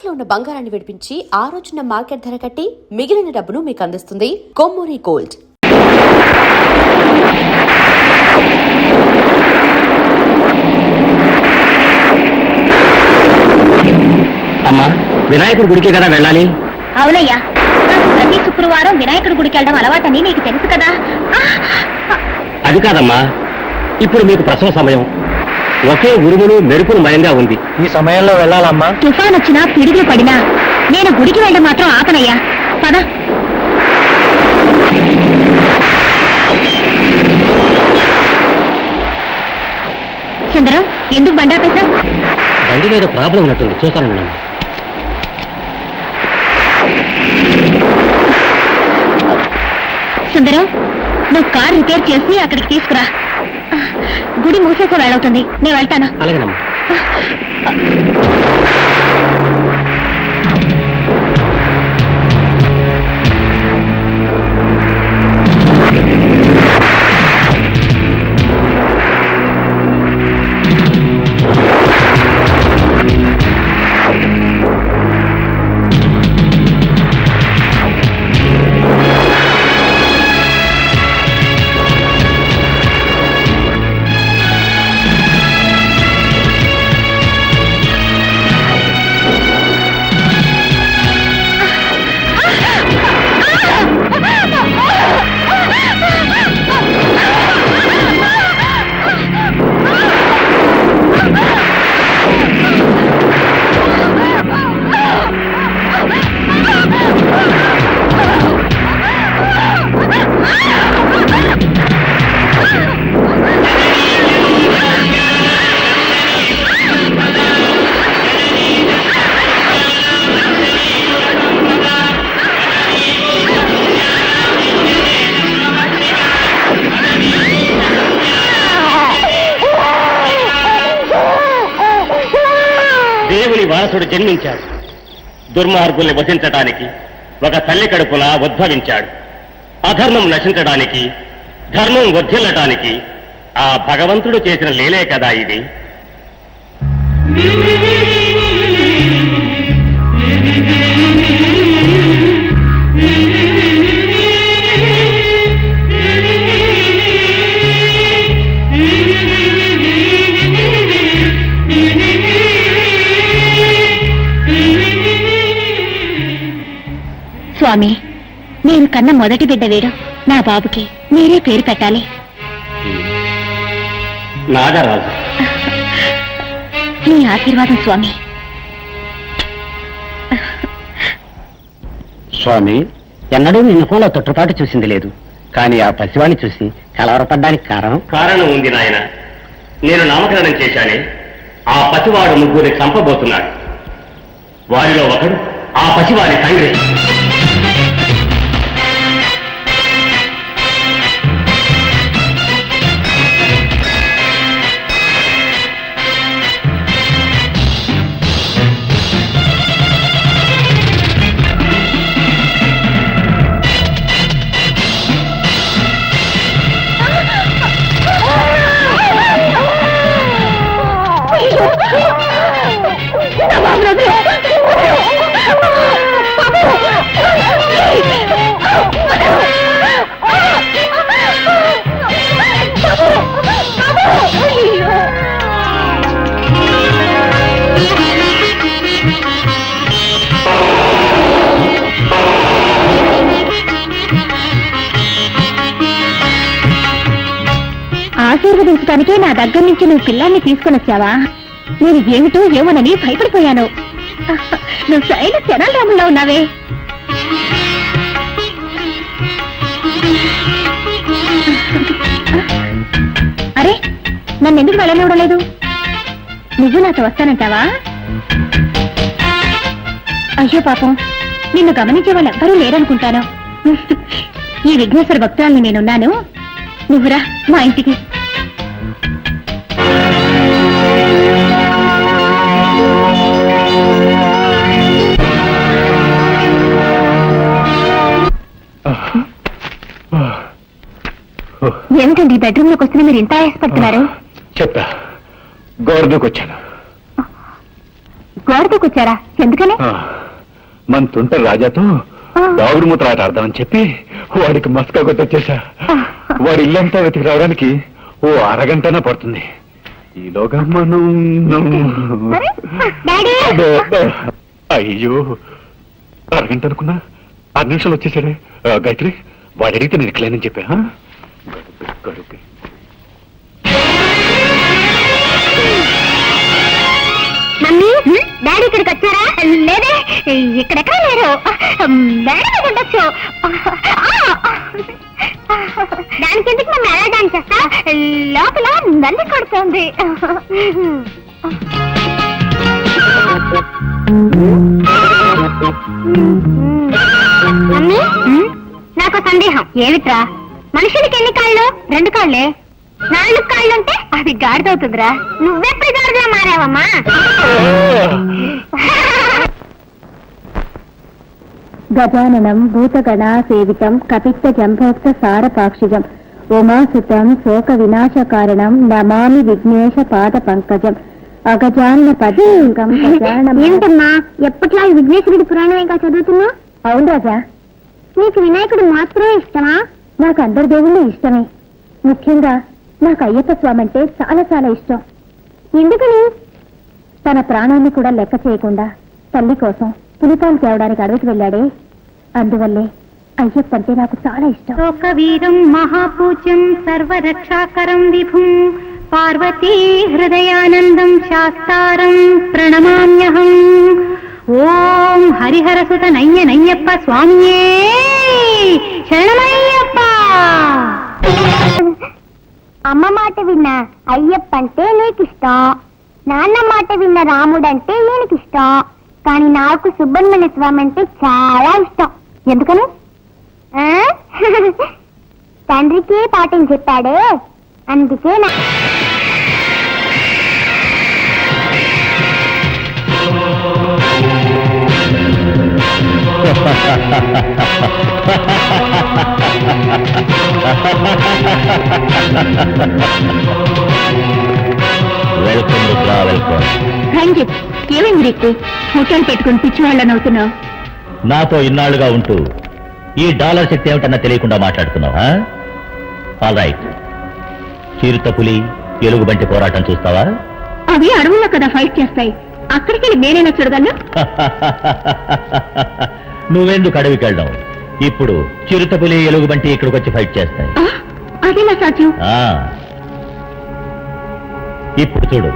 తాకట్లో ఉన్న బంగారాన్ని విడిపించి ఆ రోజున మార్కెట్ ధర కట్టి మిగిలిన డబ్బును మీకు అందిస్తుంది కొమ్మూరి గోల్డ్. అమ్మా, వినాయకుడి గుడికి కదా వెళ్ళాలి? అవునయ్యా, ప్రతి శుక్రవారం వినాయకుడి గుడికి వెళ్ళడం అలవాటని నీకు తెలుసు కదా. అది కాదమ్మా, ఇప్పుడు మీకు ప్రసవ సమయం. ఒకే ఉరుములు మెరుపులు మయంగా ఉంది. ఈ సమయంలో వెళ్ళాలమ్మా. తుఫాన్ వచ్చినా పిడుగులు పడినా నేను గుడికి వెళ్ళడం మాత్రం ఆపనయ్యా. పద. సుందరం, ఎందుకు బండాపేశా? బండి మీద ప్రాబ్లం ఉన్నట్టుంది, చూస్తాను. సుందరం, నువ్వు కార్ రిపేర్ చేసి అక్కడికి తీసుకురా. గుడి మూసేసే వేళవుతుంది, నేను వెళ్తాను. అలాగేనమ్మా. దేవుని వారసుడు జన్మించాడు. దుర్మార్గుల్ని వధించటానికి ఒక తల్లి కడుపున ఉద్భవించాడు. అధర్మం నశించడానికి, ధర్మం వర్ధిల్లటానికి ఆ భగవంతుడు చేసిన లీలే కదా ఇది. స్వామి, నేను కన్న మొదటి బిడ్డ వీడు. నా బాబుకి మీరే పేరు పెట్టాలి. నాగరాజు. మీ ఆశీర్వాదం స్వామి. స్వామి, ఎన్నడూ నీ ముఖంలో తొట్టుపాటు చూసింది లేదు. కానీ ఆ పసివాణ్ణి చూసి కలవరపడ్డానికి కారణం ఉంది నాయన. నేను నామకరణం చేశానే, ఆ పసివాడు ముగ్గురిని చంపబోతున్నాడు. వారిలో ఒకడు ఆ పసివాడి తండ్రి. ఆశీర్వదించడానికే నా దగ్గర నుంచి నువ్వు పిల్లాన్ని తీసుకుని వచ్చావా? నేను ఏమిటో ఏమోనని భయపడిపోయాను. నువ్వు సరైన తెనాలిరాములా ఉన్నావే. అరే, నన్నెందుకు వెళ్ళనివ్వడం లేదు? నువ్వు నాతో వస్తానంటావా? అయ్యో పాపం, నిన్ను గమనించే వాళ్ళు ఎవ్వరూ లేరనుకుంటాను. ఈ విఘ్నేశ్వర భక్తురాల్ని నేనున్నాను, నువ్వురా మా ఇంటికి. ఏమిటండి బెడ్రూమ్ లోకి వస్తున్నా మీరు ఇంత ఆయాసపడుతున్నారు? చెప్తా, గోరదూకి వచ్చాను. గోడతో కూర్చారా? ఎందుకని? మన తుంట రాజాతో దాగుడు మూత ఆట ఆడదామని చెప్పి వాడికి మస్కా కొట్టొచ్చేసా. వాడి ఇల్లంతా వెతికి రావడానికి ఓ అరగంటనే పడుతుంది. ఈలోగా మనం అయ్యో అరగంట అనుకున్నా 6 నిమిషాలు వచ్చేసాడే. గాయత్రి వాడు అడిగితే నేను ఎక్కలేనని చెప్పా. గడుపి మమ్మీ, డాడీ ఇక్కడికి వచ్చారా? లేదే, ఇక్కడెక్కడ లేరు. డాడీ ఉండొచ్చు. దానికి ఎందుకు మమ్మీ ఎలా డాన్స్ చేస్తా? లోపల నంది కొడుతుంది. మమ్మీ, నాకు సందేహం. ఏమిట్రా? మనుషులకి ఎన్ని కాళ్ళు? 2 కాళ్ళే. 4 కాళ్ళుంటే అది గాడిదవుతుందిరా. నువ్వెప్పుడు గాడిదలా మారావమ్మా? గజాననం భూతగణ సేవితం కపిత్త జంభోక్త సారపాక్షిజం ఉమాసుతం శోక వినాశ కారణం నమామి విఘ్నేశ పాద పంకజం అగజాన పదం. ఏంటమ్మా ఎప్పట్లా విఘ్నేశ్వరుడి పురాణమేగా చదువుతున్నా? అవును రాజా. నీకు వినాయకుడు మాత్రమే ఇష్టమా? నాకు అందరి దేవుళ్ళు ఇష్టమే. ముఖ్యంగా నాకు అయ్యప్ప స్వామి అంటే చాలా చాలా ఇష్టం. ఎందుకని? తన ప్రాణాన్ని కూడా లెక్క చేయకుండా తల్లి కోసం పులిపాలు తేవడానికి అడవికి వెళ్ళాడే, అందువల్లే అయ్యప్ప అంటే నాకు చాలా ఇష్టం. లోకవీరం మహాపూజ్యం సర్వరక్షాకరం విభుం పార్వతీ హృదయానందం శాస్తారం ప్రణమామ్యహం. ఓం హరిహరసుత నయ్యనయ్యప్ప స్వామియే శరణమయ్యప్ప. అమ్మ మాట విన్న అయ్యప్ప అంటే నీకిష్టం, నాన్న మాట విన్న రాముడంటే ఈయనకిష్టం, కానీ నాకు సుబ్రహ్మణ్య స్వామి అంటే చాలా ఇష్టం. ఎందుకని? తండ్రికి పాఠం చెప్పాడే, అందుకే వెల్కమ్ రుద్రా, వెల్కమ్. రంజిత్, ఏమైంది నీకు? హోటల్ పెట్టుకుని పిచ్చి వాళ్ళని అవుతున్నావు. నాతో ఇన్నాళ్లుగా ఉంటూ ఈ డాలర్ శక్తి ఏమిటన్నా తెలియకుండా మాట్లాడుతున్నావా? All right. చిరుతపులి ఎలుగుబంటి పోరాటం చూస్తావా? అవి అడవుల్లో కదా ఫైట్ చేస్తాయి, అక్కడికి వెళ్ళి నేనైనా చూడగలను. నువ్వెందుకు అడవికి వెళ్ళడం? ఇప్పుడు చిరుతపులి ఎలుగుబంటి ఇక్కడికి వచ్చి ఫైట్ చేస్తాయి. అదేలా సాధ్యం? ఇప్పుడు చూడు.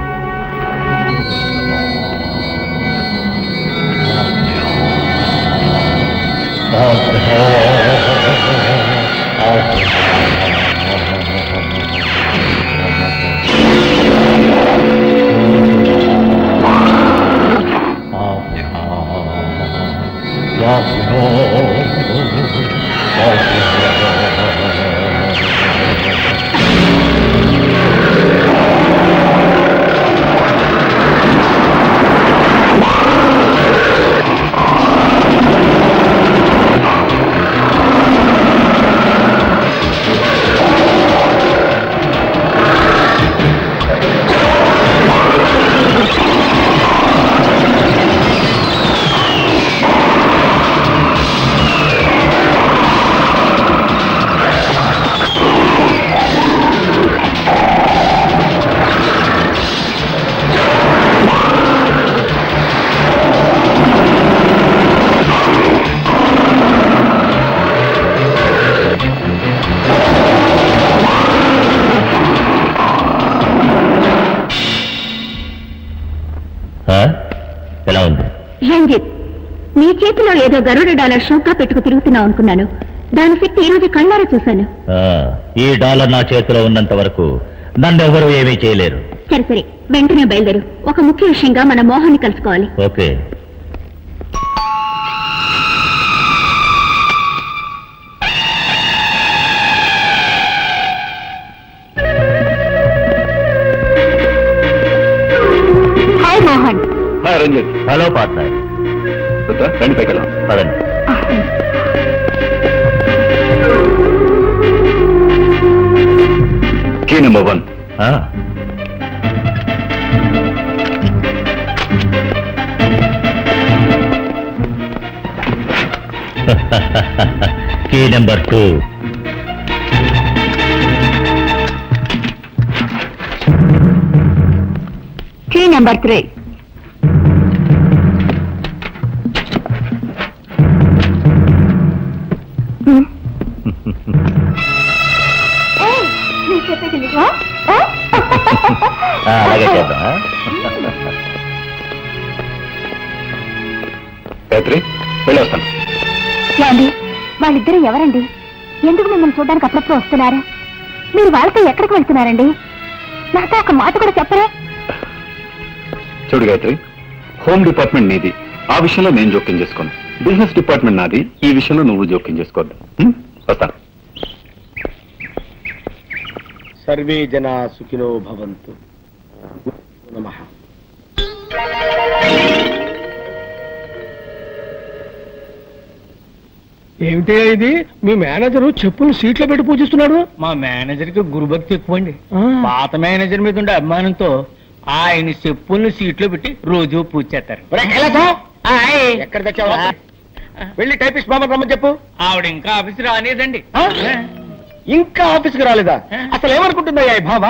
ఎలా ఉంది? రంజిత్, నీ చేతిలో ఏదో గరుడ డాలర్ షోకా పెట్టుకు తిరుగుతున్నావు అనుకున్నాను. దాని శక్తి ఈ రోజు కళ్ళారా చూశాను. ఈ డాలర్ నా చేతిలో ఉన్నంత వరకు నన్నెవరూ ఏమీ చేయలేరు. సరే సరే, వెంటనే బయలుదేరు. ఒక ముఖ్య విషయంగా మన మోహన్ని కలుసుకోవాలి. Okay. Hi Mohan. Ranjith. Hello partner. రండి పైకి వెళ్దాం. పదండి. Key number 1. Key number 2. Key number 3. అలాగే చేద్దాం. గాయత్రి వెళ్ళొస్తాను. ఏమండి, వాళ్ళిద్దరూ ఎవరండి? ఎందుకు మిమ్మల్ని చూడడానికి అప్పుడప్పుడు వస్తున్నారు? మీరు వాళ్ళతో ఎక్కడికి వెళ్తున్నారండి? నాతో ఒక మాట కూడా చెప్పరే? చూడు గాయత్రి, హోమ్ డిపార్ట్మెంట్ నీది, ఆ విషయంలో నేను జోక్యం చేసుకోను. బిజినెస్ డిపార్ట్మెంట్ నాది, ఈ విషయంలో నువ్వు జోక్యం చేసుకోవద్దు. వస్తాను. సర్వే జనా సుఖినో భవంతు. నమః. ఏమిటే ఇది? మీ మేనేజరు చెప్పులు సీట్లో పెట్టి పూజిస్తున్నాడు. మా మేనేజర్ కి గురుభక్తి ఎక్కువ అండి. పాత మేనేజర్ మీద ఉండే అభిమానంతో ఆయన చెప్పుల్ని సీట్లో పెట్టి రోజు పూజ చేస్తారు. ఒరేయ్, కైలాసం! ఎక్కడ తెచ్చావా? వెళ్ళి టైపిస్ట్ బామ్మ రమ్మని చెప్పు. ఆవిడ ఇంకా ఆఫీస్ రానేదండి. ఇంకా ఆఫీస్కి రాలేదా? అసలు ఏమనుకుంటుందా ఈ భావ?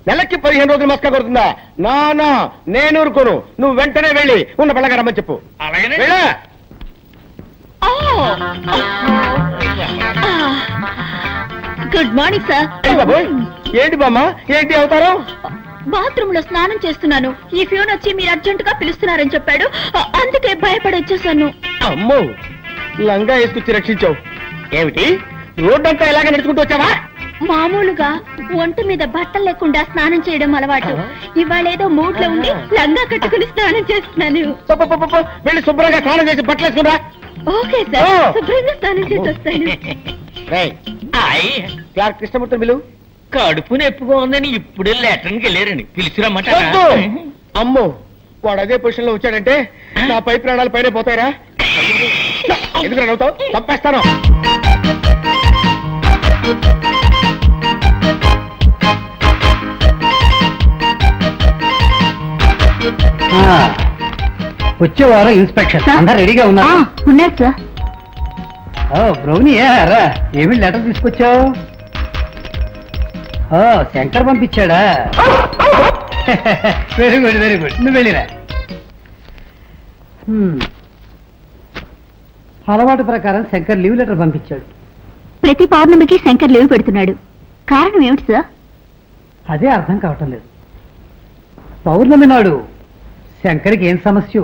నెలకి 15 రోజులు మస్కా కొడుతుందా? నా నేను ఊరుకోను. నువ్వు వెంటనే వెళ్ళి ఉన్న పిల్లగా రమ్మని చెప్పు. అలాగనే వెళ్ళా. Good morning sir. ఏంటి బాబోయ్? ఏంటి బామ్మ? ఏంటి అవుతారు? బాత్రూమ్ లో స్నానం చేస్తున్నాను. ఈ ఫ్యూన్ వచ్చి మీరు అర్జెంట్ గా పిలుస్తున్నారని చెప్పాడు. అందుకే భయపడి వచ్చేసాను. అమ్మో, లంగా వేసుకొచ్చి రక్షించావు. ఏమిటి రోడ్డంతా ఇలాగ నడుచుకుంటూ వచ్చావా? మామూలుగా ఒంటి మీద బట్టలు లేకుండా స్నానం చేయడం అలవాటు. ఇవాళ ఏదో మూడ్ లో ఉండి లంగా కట్టుకుని స్నానం చేస్తున్నాను. వెళ్ళి శుభ్రంగా స్నానం చేసి బట్టలు వేసుకురా. ఓకే సార్, శుభ్రంగా స్నానం చేసి వస్తాను. క్లార్క్ కృష్ణమూర్తి బిలు. కడుపు నొప్పిగా ఉందని ఇప్పుడే లెటర్కి వెళ్ళారండి. పిలిచిరమ్మాట. అమ్మో, వాడు అదే పొజిషన్ లో వచ్చాడంటే నా పై ప్రాణాలు పైన పోతాయిరా. ఎందుకు నవ్వుతావు? తప్పేస్తాను. వచ్చే వారం ఇన్స్పెక్షన్ అందరు రెడీగా ఉన్నారు. ఉన్నారు సార్. బ్రౌని రా, ఏమి లెటర్ తీసుకొచ్చావు? శంకర్ పంపించాడా? వెరీ గుడ్ వెరీ గుడ్, నువ్వు వెళ్ళిరా. అలవాటు ప్రకారం శంకర్ లీవ్ లెటర్ పంపించాడు. ప్రతి పౌర్ణమికి శంకర్ లీవ్ పెడుతున్నాడు. కారణం ఏమిటి సార్? అదే అర్థం కావటం లేదు. పౌర్ణమి నాడు శంకర్కి ఏం సమస్య?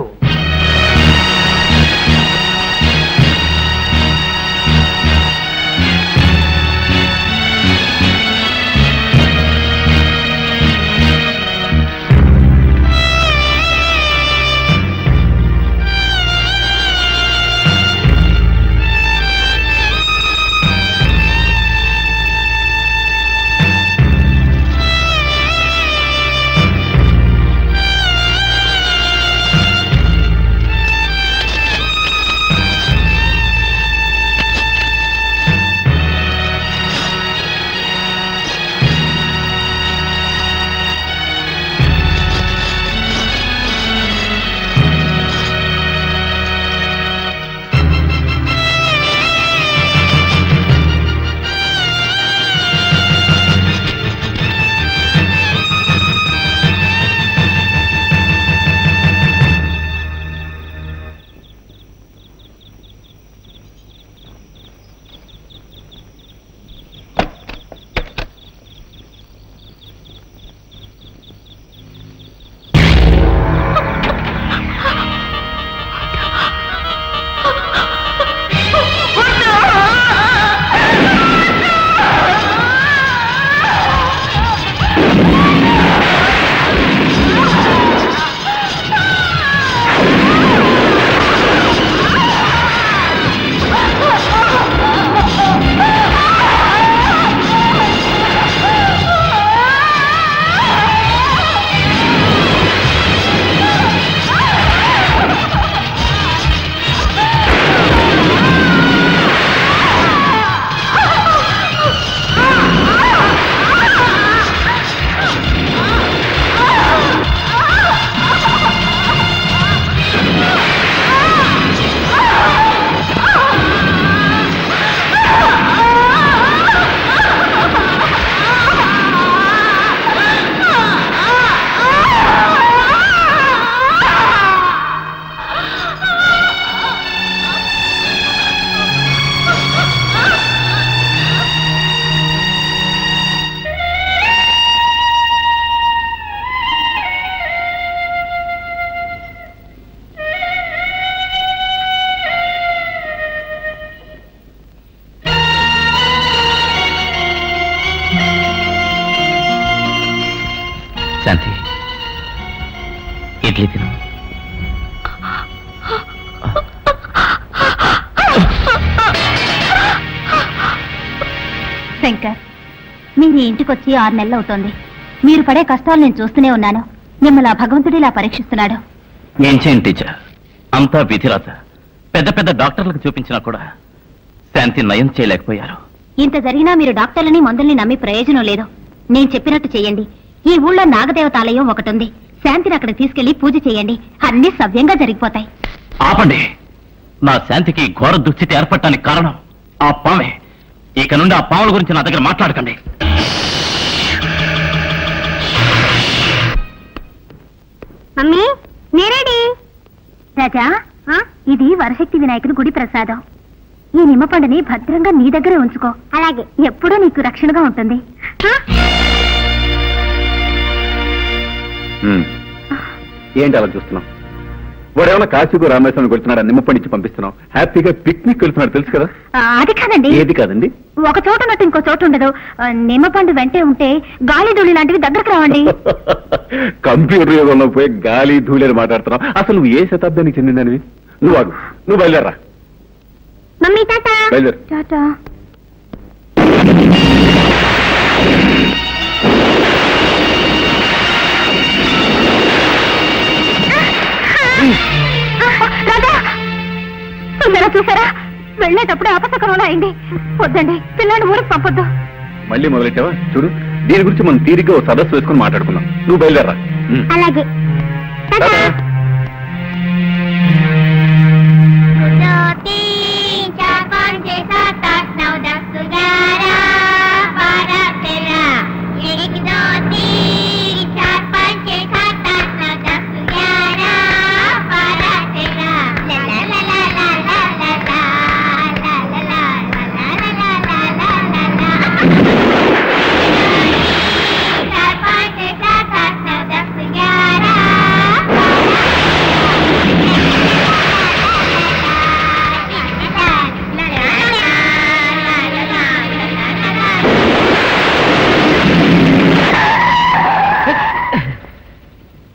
ఇడ్లీ తిను. శంకర్, మీరు ఈ ఇంటికి వచ్చి 6 నెలలు అవుతోంది. మీరు పడే కష్టాలు నేను చూస్తూనే ఉన్నాను. మిమ్మల్ని ఆ భగవంతుడు ఇలా పరీక్షిస్తున్నాడు. ఏం చేయండి టీచర్, అంతా విధిరాత. పెద్ద పెద్ద డాక్టర్లకు చూపించినా కూడా శాంతి నయం చేయలేకపోయారు. ఇంత జరిగినా మీరు డాక్టర్లని మందుల్ని నమ్మి ప్రయోజనం లేదు. నేను చెప్పినట్టు చెయ్యండి. ఈ ఊళ్ళో నాగదేవతాలయం ఒకటి ఉంది. శాంతిని అక్కడ తీసుకెళ్లి పూజ చేయండి. అన్ని సవ్యంగా జరిగిపోతాయి. ఆపండి. నా శాంతికి ఘోర దుస్థితి ఏర్పడటానికి కారణం ఆ పామే. ఇక నుండి ఆ పాముల గురించి నా దగ్గర మాట్లాడకండి. మమ్మీ, నేరేడి రాజా, ఇది వరశక్తి వినాయకుడి గుడి ప్రసాదం. ఈ నిమ్మపండుని భద్రంగా నీ దగ్గరే ఉంచుకో. అలాగే, ఎప్పుడూ నీకు రక్షణగా ఉంటుంది. ఏంటి అలా చూస్తున్నాం? వాడేమన్నా కాశీకు రామేశ్వరం వెళ్తున్నాడు, నిమ్మపండిచ్చి పంపిస్తున్నాం. హ్యాపీగా పిక్నిక్ వెళ్తున్నాడు, తెలుసు కదా. అది కాదండి. ఏది కాదండి? ఒక చోట ఉన్నట్టు ఇంకో చోటు ఉండదు. నిమ్మపండు వెంటే ఉంటే గాలి ధూళి లాంటివి దగ్గరకు రావండి. కంప్యూటర్ యుగంలో పోయి గాలి ధూళి మాట్లాడుతున్నావు. అసలు నువ్వు ఏ శతాబ్దానికి చెందిందని? నువ్వు ఆగు, నువ్వు బయలుదేరా. మమ్మీ, టాటా. బయలుదేరు. టాటా. చూసారా, వెళ్ళేటప్పుడు అపశకరంలో అయింది. వద్దండి, పిల్లాన్ని ఊరికి పంపొద్దు. మళ్ళీ మొదలెట్టావా? చూడు, దీని గురించి మనం తీరిగ్గా ఓ సదస్సు వేసుకుని మాట్లాడుకుందాం. నువ్వు బయలుదేరా. అలాగే.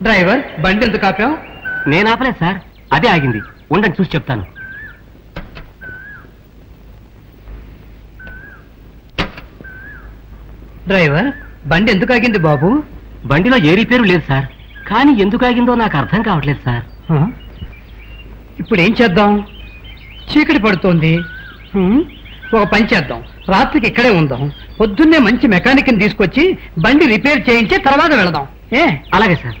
డ్రైవర్, బండి ఎందుకు ఆపావు? నేను ఆపలేదు సార్, అదే ఆగింది. ఉండండి, చూసి చెప్తాను. డ్రైవర్, బండి ఎందుకు ఆగింది బాబు? బండిలో ఏ రిపేరు లేదు సార్, కానీ ఎందుకు ఆగిందో నాకు అర్థం కావట్లేదు సార్. ఇప్పుడు ఏం చేద్దాం? చీకటి పడుతోంది. ఒక పని చేద్దాం, రాత్రికి ఇక్కడే ఉందాం. పొద్దున్నే మంచి మెకానిక్ని తీసుకొచ్చి బండి రిపేర్ చేయించి తర్వాత వెళదాం. అలాగే సార్.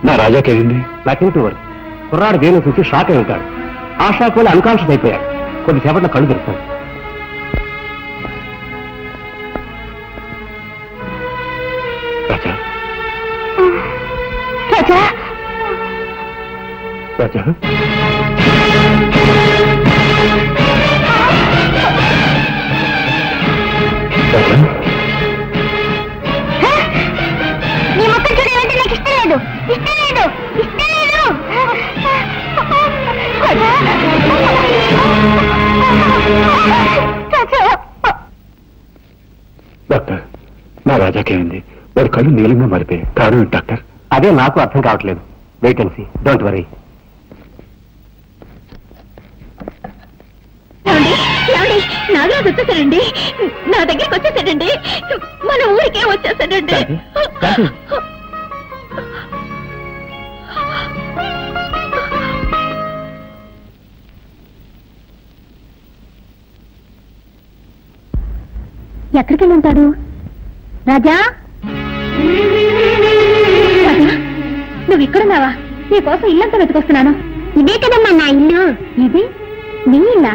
నా రాజాకేంది? నాకేంటి వరకు కుర్రాడు దేని చూసి షాక్ అయి ఉంటాడు. ఆ షాక్ వల్ల అన్కాన్షియస్ అయిపోయాడు. కొద్దిసేపట్లో కళ్ళు తెరుస్తాడు. రాజా, రాజా, రాజా, డాక్టర్ నా రాజాకేమైంది? వాడి కళ్ళు నీలంగా మారిపోయాయి. కారణం ఏంటి డాక్టర్? అదే నాకు అర్థం కావట్లేదు. Wait and see. Don't worry. Nagaraju వచ్చేసాడండి, నా దగ్గరికి వచ్చేసాడండి, మన ఊరికే వచ్చేసాడండి. ఎక్కడికి వెళ్ళి ఉంటాడు? రాజా, నువ్వు ఇక్కడున్నావా? నీకోసం ఇల్లంతా వెతుకొస్తున్నాను. ఇదే కదమ్మా నా ఇల్లు. ఇది నీ ఇల్లా?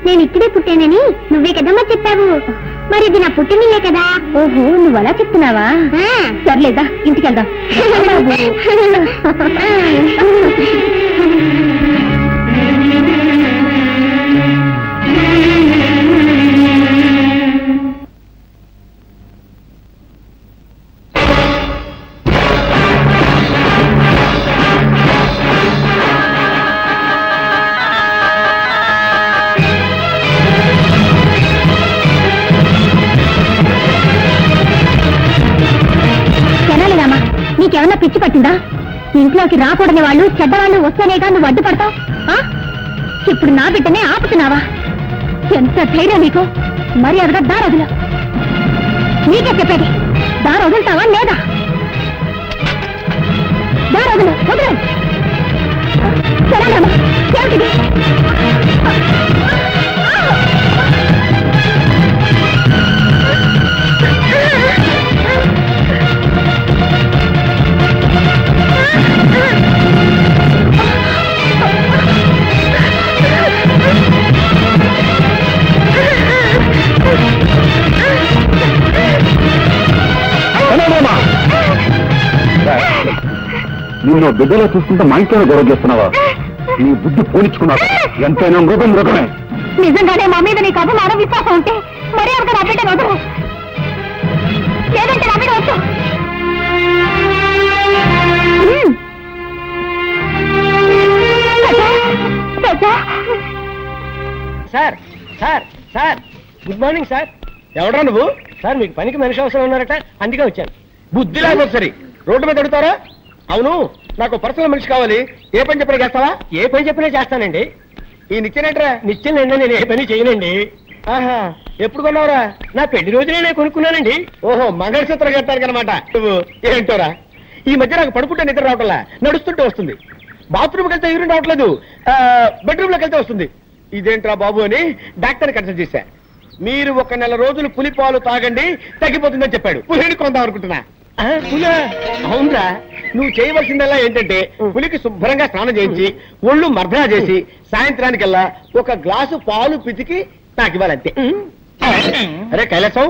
నేను ఇక్కడే పుట్టానని నువ్వే కదమ్మా చెప్పావు. మరి ఇది నా పుట్టినిల్లే కదా. ఓహో, నువ్వు అలా చెప్తున్నావా? సర్లేదా, ఇంటికి వెళ్దాం. నీకేమన్నా పిచ్చి పట్టిందా? ఇంట్లోకి రాకూడని వాళ్ళు, చెడ్డవాళ్ళు వస్తేనేగా నువ్వు అడ్డుపడతావు. ఇప్పుడు నా బిడ్డనే ఆపుతున్నావా? ఎంత ధైర్యం నీకు? మర్యాదగా దారొదులు. నీకే చెప్పేది, దారొదులుతావా లేదా? దారొదులు, వదులు. సరేనమ్మా, ఏమిటిది? నిన్ను బిడ్డలో చూసుకుంటే మా ఇంట్లో గొడవ చేస్తున్నావా? నీ బుద్ధి పోనిచ్చుకున్నావు. ఎంతైనా మృగం మృగమే. నిజంగానే మా మీద నీకు అభిమానం, విశ్వాసం ఉంటే మరీ అంత నా బిడ్డ వదరు, లేదంటే నా బిడ్డ వద్దు. Sir sir sir, good morning sir. ఎవడా నువ్వు? సార్, మీకు పనికి మనిషి అవసరం ఉన్నారట, అందుకే వచ్చాను. బుద్ధి లేకపోతే సరే రోడ్డు మీద అడుగుతారా? అవును, నాకు పర్సనల్ మనిషి కావాలి. ఏ పని చెప్పినా చేస్తావా? ఏ పని చెప్పినా చేస్తానండి. ఈ నిచ్చెనేట్రా? నిచ్చెనండి, నేను ఏ పని చేయనండి. ఆహా, ఎప్పుడు కొన్నావురా? నా పెళ్లి రోజునే నేను కొనుక్కున్నానండి. ఓహో, మంగళసూత్రం కట్టాను అనమాట. నువ్వు ఏంటోరా, ఈ మధ్య నాకు పడుకుంటే నిద్ర రావట్లా, నడుస్తుంటే వస్తుంది. బాత్రూమ్కి వెళ్తే యూరిన్ రావట్లేదు, బెడ్రూమ్ లోకి వెళ్తే వస్తుంది. ఇదేంట్రా బాబు అని డాక్టర్ని కన్సల్ట్ చేశా. మీరు 1 నెల రోజులు పులి పాలు తాగండి, తగ్గిపోతుందని చెప్పాడు. పులిని కొందాం అనుకుంటున్నా. పులా? అవునరా, నువ్వు చేయవలసిందల్లా ఏంటంటే పులికి శుభ్రంగా స్నానం చేయించి ఒళ్ళు మర్దనా చేసి సాయంత్రానికల్లా 1 గ్లాసు పాలు పితికి నాకు ఇవ్వాలంతే. అరే కైలాసం,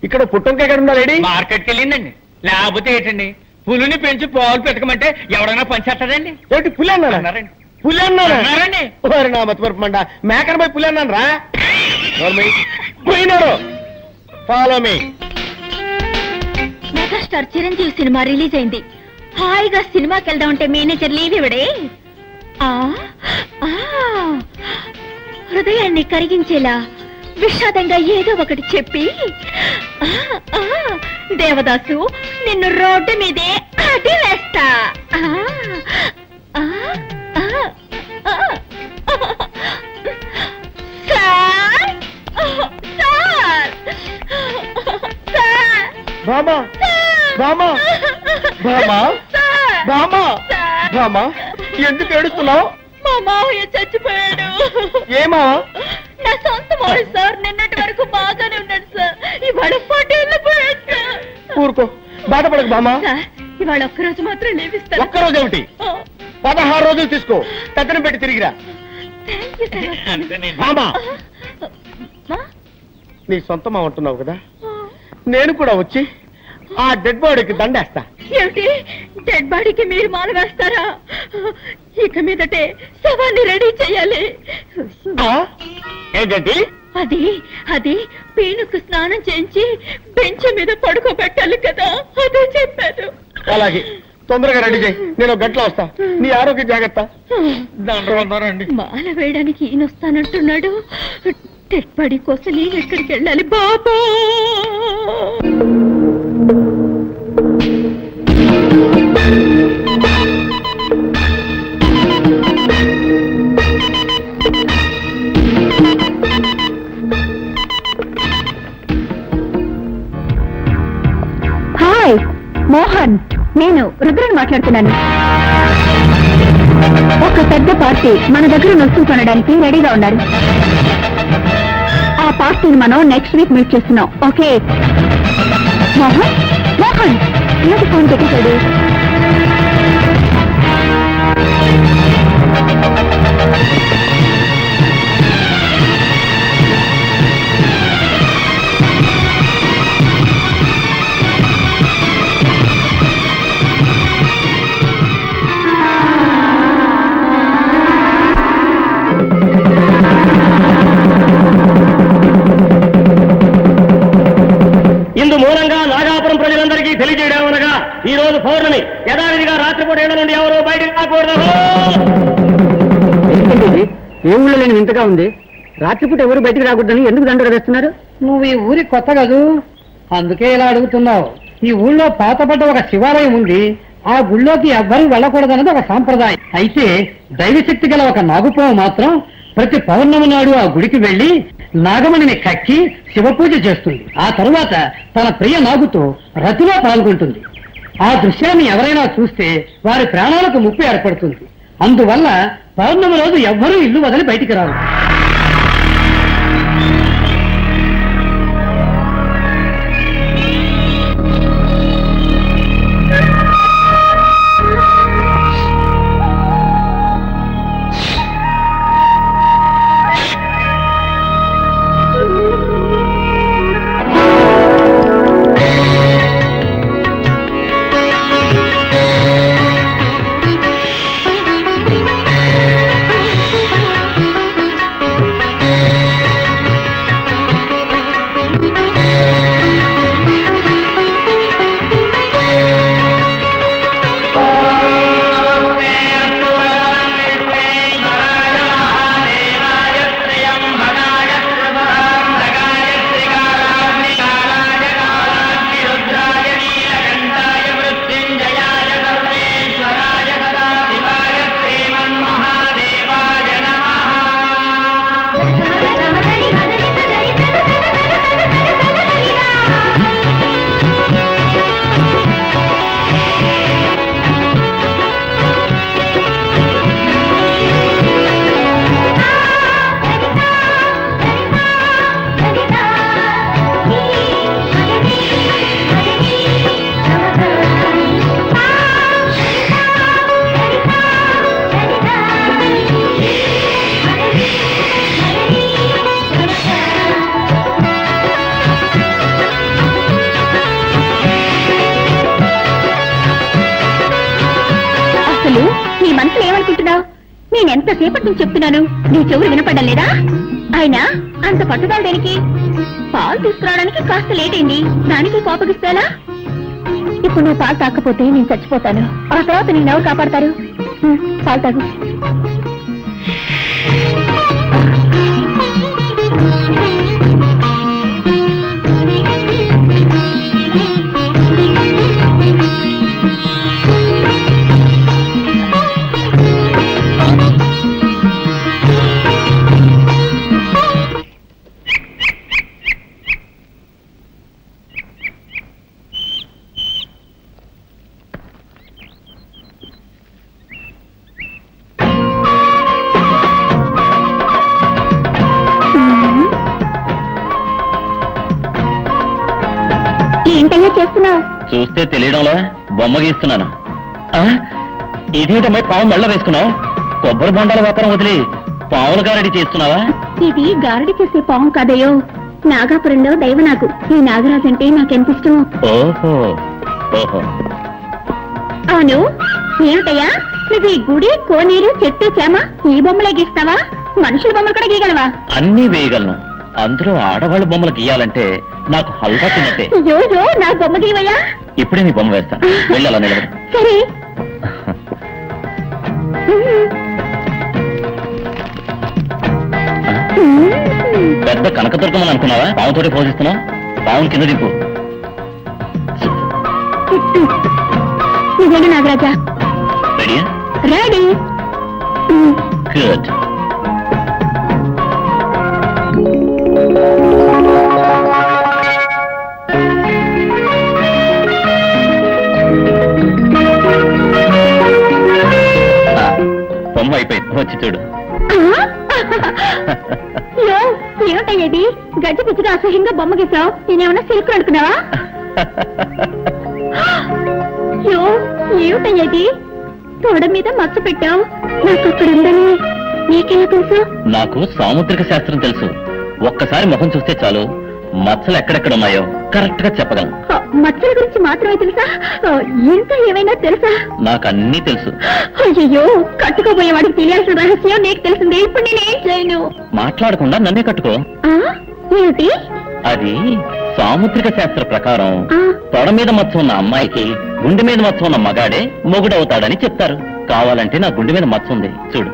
ఇక్కడ పుట్టంకాయ ఎక్కడ ఉందా లేడీ? మార్కెట్కి వెళ్ళిందండి. లేకపోతే ఏంటండి, పులిని పెంచి పాలు పెట్టకమంటే ఎవరైనా పంచేస్తాడండి. ఏంటి పులి అన్నారండి? పులి అన్నారండి? నా మతిమరుపు మండ, మేకన పోయి పులి అన్నాను రా. పోయినారు. Follow me. Megastar Chiranjeevi cinema release అయింది. హాయిగా సినిమాకి వెళ్దాం అంటే మేనేజర్ లీవ్ ఇవ్వడే. హృదయాన్ని కరిగించేలా విషాదంగా ఏదో ఒకటి చెప్పి, దేవదాసు నిన్ను రోడ్డు మీదే అది వేస్తా. బామా బామా బామా బామా బామా, ఎందుకు ఏడుస్తున్నావు? మా మావయ్య చచ్చిపోయాడు. ఏమా? నా సొంత మావయ్య సార్. నిన్నటి వరకు బాగానే ఉన్నాడు సార్, ఇవాళ 40 ఏళ్ళు పోయాడు సార్. ఊరుకో, బాధపడకు బామా. సార్, ఇవాళ ఒక్కరోజు మాత్రం లేవిస్తాను. ఒక్కరోజు ఏమిటి? 16 రోజులు తీసుకో, పెద్దను పెట్టి తిరిగిరా. బామా, నీ సొంతమా అంటున్నావు కదా, నేను కూడా వచ్చి ఆ డెడ్ బాడీకి దండేస్తా. ఏమిటి, డెడ్ బాడీకి మీరు మాల వేస్తారా? ఇక మీదటే శవాన్ని రెడీ చేయాలి. ఏంటండి? అది అది పీనుకు స్నానం చేయించి బెంచ్ మీద పడుకోబెట్టాలి కదా, అదే చెప్పాను. అలాగే, తొందరగా రెడీ చేయి, నేను 1 గంటలో వస్తా. నీ ఆరోగ్యం జాగ్రత్త. మాల వేయడానికి ఈయన వస్తానంటున్నాడు. డెడ్ బాడీ కోసం నేను ఎక్కడికి వెళ్ళాలి బాబా? హాయ్ మోహన్, నేను రుద్రని మాట్లాడుతున్నాను. ఒక పెద్ద పార్టీ మన దగ్గర వస్తువు కొనడానికి రెడీగా ఉన్నారు. ఆ పార్టీని మనం నెక్స్ట్ వీక్ మీట్ చేస్తున్నాం. ఓకే మోహన్? మోహన్ ఎందుకు ఫోన్ పెట్టేశాడు? ఇందు మూలంగా నాగాపురం ప్రజలందరికీ తెలియజేయడమనగా ఈ రోజు పౌర్ణమి యథావిధిగా రాత్రిపూట ఏళ్ల నుండి ఎవరో బయటకు రాకూడదు. ఏ ఊళ్ళో లేని వింతగా ఉంది. రాత్రిపూట ఎవరు బయటికి రాకూడదని ఎందుకు దండలు వేస్తున్నారు? నువ్వు ఈ ఊరి కొత్త కదూ, అందుకే ఇలా అడుగుతున్నావు. ఈ ఊళ్ళో పాతపడ్డ ఒక శివాలయం ఉంది. ఆ గుళ్ళోకి ఎవ్వరూ వెళ్ళకూడదన్నది ఒక సాంప్రదాయం. అయితే దైవశక్తి గల ఒక నాగుపాము మాత్రం ప్రతి పౌర్ణమి నాడు ఆ గుడికి వెళ్లి నాగమణిని కక్కి శివపూజ చేస్తుంది. ఆ తరువాత తన ప్రియ నాగుతో రతిలో పాల్గొంటుంది. ఆ దృశ్యాన్ని ఎవరైనా చూస్తే వారి ప్రాణాలకు ముప్పు ఏర్పడుతుంది. అందువల్ల పౌర్ణమి రోజు ఎవ్వరూ ఇల్లు వదిలి బయటికి రారు. నేనెంతసేపటి నుంచి చెప్తున్నాను, నీ చెవులు వినపడ్డం లేదా? ఆయన అంత పట్టుదల దేనికి? పాలు తీసుకురావడానికి కాస్త లేట్ అయింది, దానికి కోపగిస్తాలా? ఇప్పుడు నువ్వు పాలు తాకపోతే నేను చచ్చిపోతాను. ఆ తర్వాత నేను ఎవరు కాపాడతారు? పాలు తాగు. ఏంటయ్యా చేస్తున్నావు? చూస్తే తెలియడంలో బొమ్మ గీస్తున్నాను. ఇదేంటమ్మాయి పాము మెళ్ళ వేసుకున్నావు? కొబ్బరి బొండాల వ్యాపారం వదిలి పావుల గారడి చేస్తున్నావా? ఇది గారడి చేసే పాము కాదయ్యో, నాగాపురంలో దైవనాగు. ఈ నాగరాజు అంటే నాకెంత ఇష్టం. ఓహో ఓహో. అవును, ఏమిటయ్యా నువ్వు ఈ గుడి, కోనేరు, చెట్టు, చేమ ఈ బొమ్మలే గీస్తావా? మనుషుల బొమ్మలు కూడా గీయగలవా? అన్నీ వేయగలను. అందులో ఆడవాళ్ళ బొమ్మలు గీయాలంటే నాకు హల్వా తిన్నట్టే. అయ్యో, నా బొమ్మ గీవయ్యా. ఇప్పుడే నీ బొమ్మ వేస్తాను, వెళ్ళి అలా నిలబడి. సరే. పెద్ద కనకదుర్గమని అనుకున్నావా? పావుతోటి పోషిస్తున్నావు. పావును కింద దింపు. నిజంగా నాగరాజా రెడీయా? రెడీ. గుడ్. బొమ్మ అయిపోయింది, వచ్చి చూడు. ఏమిటయ్యేది గజ్జి పిచ్చిగా అసహ్యంగా బొమ్మ గీసావు? నేనేమన్నా సిల్క్ అనుకున్నావా? ఏమిటయ్యేది తోడ మీద మచ్చ పెట్టావు? నాకు అక్కడ ఉందని నీకెలా తెలుసు? నాకు సాముద్రిక శాస్త్రం తెలుసు. ఒక్కసారి ముఖం చూస్తే చాలు మచ్చలు ఎక్కడెక్కడ ఉన్నాయో కరెక్ట్ గా చెప్పగలను. మచ్చల గురించి మాత్రమే తెలుసా? ఇంకా ఏమైనా తెలుసా? నాకు అన్నీ తెలుసు. అయ్యో, కట్టుకోబోయేవాడికి తెలియాల్సిన రహస్యం నీకు తెలిసిందే. ఇప్పుడు నేనేం చేయను? మాట్లాడకుండా నన్నే కట్టుకో. ఏమిటి అది? సాముద్రిక శాస్త్ర ప్రకారం తొడ మీద మచ్చ ఉన్న అమ్మాయికి గుండె మీద మచ్చ ఉన్న మగాడే మొగుడవుతాడని చెప్తారు. కావాలంటే నా గుండె మీద మచ్చ ఉంది, చూడు.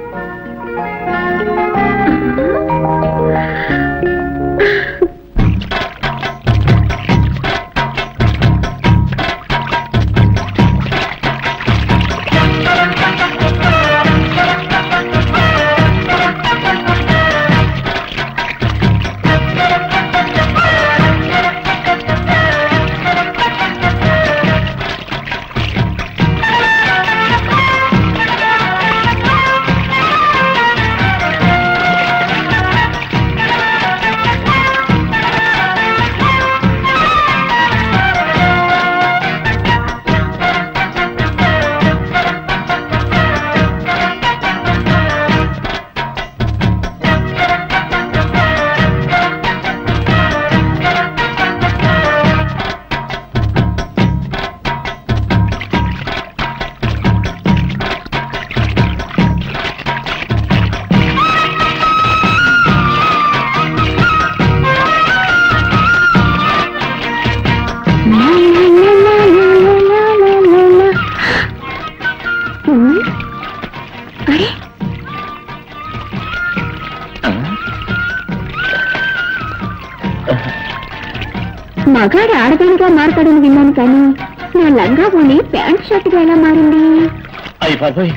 మగాడు ఆడదానిగా మారతాడని విన్నాను, కానీ నా లంగా పోని ప్యాంట్ షర్ట్గా ఎలా మారింది? అయ్యి బాబాయ్,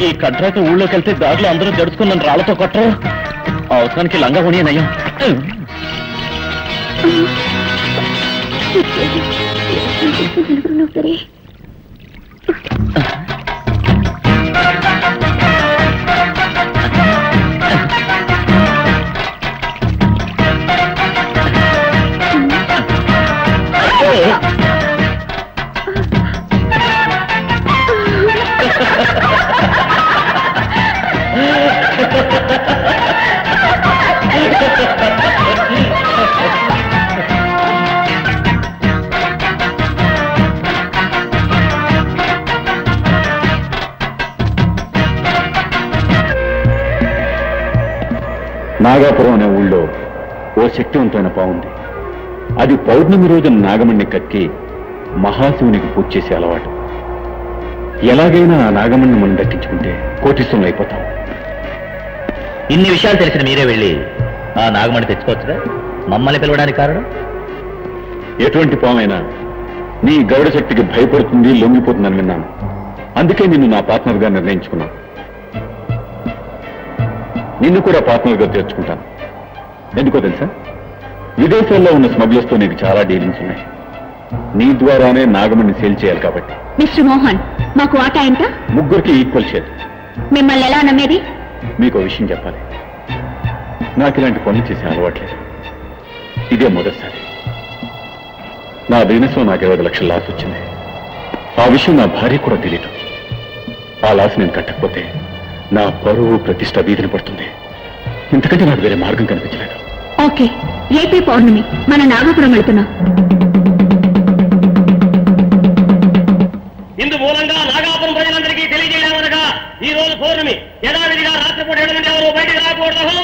ఈ కడ్రాక ఊళ్ళోకి వెళ్తే దారిలో అందరూ జడుచుకుని నన్ను రాళ్లతో కొట్టరు. అవసరానికి లంగా పోనీ నయ్యం. సరే. నాగాపురం అనే ఊళ్ళో ఓ శక్తివంతమైన పావుంది. అది పౌర్ణమి రోజున నాగమణ్ణి కక్కి మహాశివునికి పూజ చేసే అలవాటు. ఎలాగైనా ఆ నాగమణ్ణి మనం దక్కించుకుంటే కోటీశ్వరులు అయిపోతాం. ఇన్ని విషయాలు తెలిసిన మీరే వెళ్ళి ఆ నాగమణి తెచ్చుకోవచ్చుగా? మమ్మల్ని పిలవడానికి కారణం? ఎటువంటి పామైనా నీ గౌడ శక్తికి భయపడుతుంది, లొంగిపోతుందని విన్నాను. అందుకే నిన్ను నా పార్ట్నర్గా నిర్ణయించుకున్నాను. నిన్ను కూడా పార్ట్నర్గా చేర్చుకుంటాను. ఎందుకో తెలుసా? విదేశాల్లో ఉన్న స్మగ్లర్స్తో నీకు చాలా డీలింగ్స్ ఉన్నాయి. నీ ద్వారానే నాగమణ్ణి సేల్ చేయాలి కాబట్టి. మిస్టర్ మోహన్, మాకు వాటా ఎంత? ముగ్గురికి ఈక్వల్ షేర్. మిమ్మల్ని ఎలా నమ్మేది? మీకు విషయం చెప్పాలి. నాకు ఇలాంటి పనులు చేసే అలవాట్లేదు. ఇదే మొదటిసారి. నా బిజినెస్ లో నాకు 20 లక్షల లాస్ వచ్చింది. ఆ విషయం నా భార్య కూడా తెలియదు. ఆ లాస్ నేను కట్టకపోతే నా పరువు ప్రతిష్ట వీధిని పడుతుంది. ఇంతకంటే నాకు వేరే మార్గం కనిపించలేదు. ఓకే, రేపే పౌర్ణమి, మన నాగపురం వెళుతున్నాం. ఇందు మూలంగా నాగాపురం ప్రజలందరికీ తెలియజేయలేమనగా ఈ రోజు పౌర్ణమి. యథావిధిగా రాత్రిపూట 7 నుండి ఎవరు బయటికి రాకూడదు.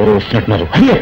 ఎవరు వస్తున్నట్టున్నారు. అయ్యో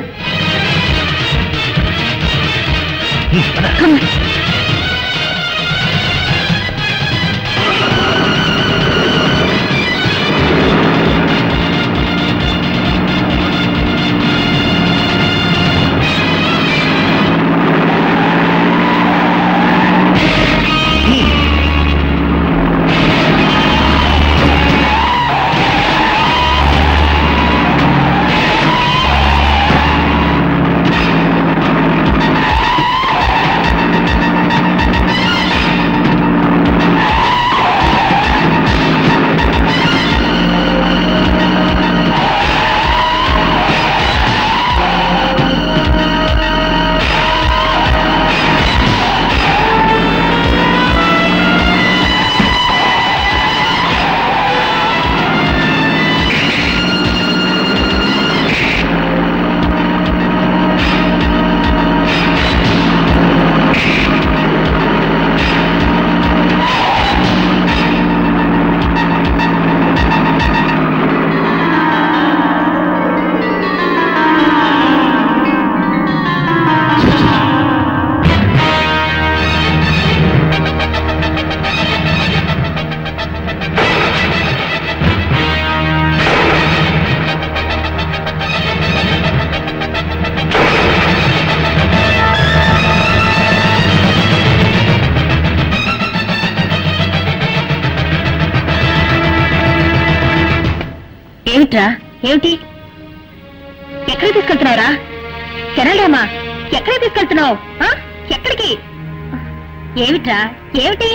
ఏమిట్రా? ఏమిటి? ఎక్కడ తీసుకెళ్తున్నావురా? కెనడామా? ఎక్కడ తీసుకెళ్తున్నావు? ఎక్కడికి? ఏమిట్రా? ఏమిటి?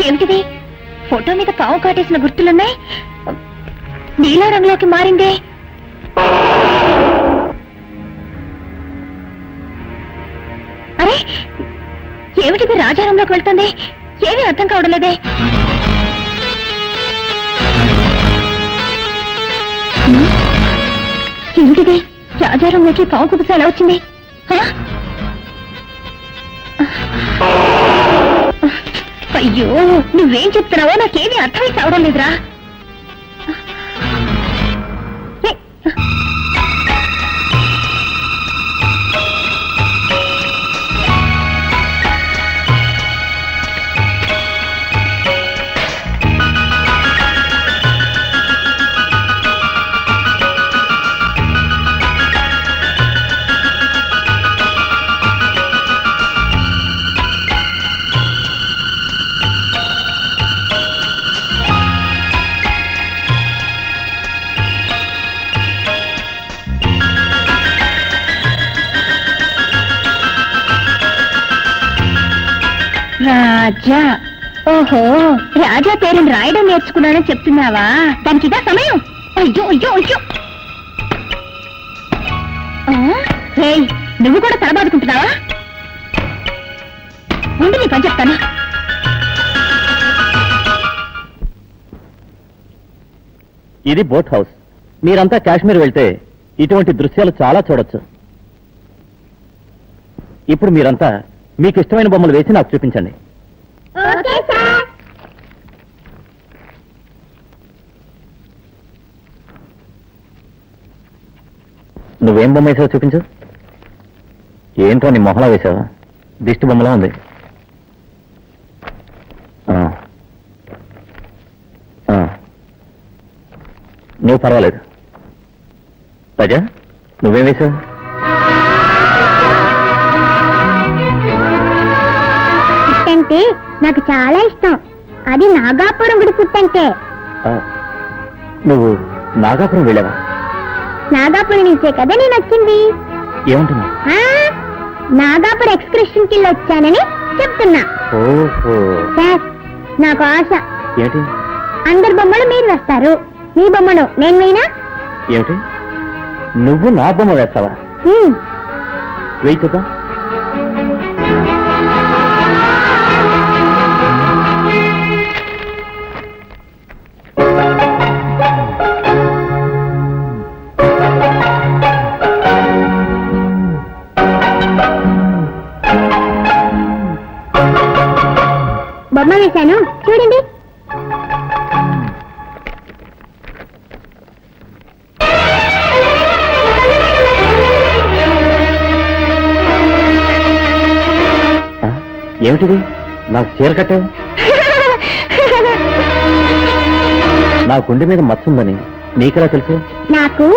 ఏమిటిది? ఫోటో మీద పావు కాటేసిన గుర్తులున్నాయి. నీలా రంగులోకి మారిందే. అరే ఏమిటిది? రాజారంలోకి వెళ్తుంది. ఏమీ అర్థం కావడం లేదే. ఏమిటిది? రాజారంలోకి పావు కుబుస ఎలా వచ్చింది? అయ్యో నువ్వేం చెప్తున్నావో నాకేమీ అర్థమై కావడం లేదురా. రాజా. ఓహో రాజా పేరుని రాయడం నేర్చుకున్నానని చెప్తున్నావా? దానికి ఇదా సమయం? అయ్యో అయ్యో అయ్యో. నువ్వు కూడా తలబాదుకుంటున్నావా? ఉండి నీ పని చెప్తాను. ఇది బోట్ హౌస్. మీరంతా కాశ్మీర్ వెళ్తే ఇటువంటి దృశ్యాలు చాలా చూడొచ్చు. ఇప్పుడు మీరంతా మీకు ఇష్టమైన బొమ్మలు వేసి నాకు చూపించండి. నువ్వేం బొమ్మ వేసావో చూపించు. ఏంటో నీ మొహలా వేసావా? దిష్టి బొమ్మలా ఉంది. నువ్వు పర్వాలేదు. రాజా నువ్వేం వేసావు? అంటే నాకు చాలా ఇష్టం. అది నాగాపురం గుడి పుట్టంటే. నువ్వు నాగాపురం వెళ్ళావా? నాగాపురం నుంచే కదా నేను వచ్చింది. ఏమంటున్నా? నాగాపురం ఎక్స్కర్షన్ కి వచ్చానని చెప్తున్నా. సార్ నాకు ఆశ. ఏంటి? అందరి బొమ్మలు మీరు వేస్తారు, మీ బొమ్మను నేను వేయనా? ఏమిటి? నువ్వు నా బొమ్మ వేస్తావా? వెయ్యి చూద్దాం. బొమ్మ వేశాను చూడండి. ఏమిటిది నాకు చీర కట్టావు? నా గుండె మీద మత్తుందని నీకెలా తెలుసు? నాకు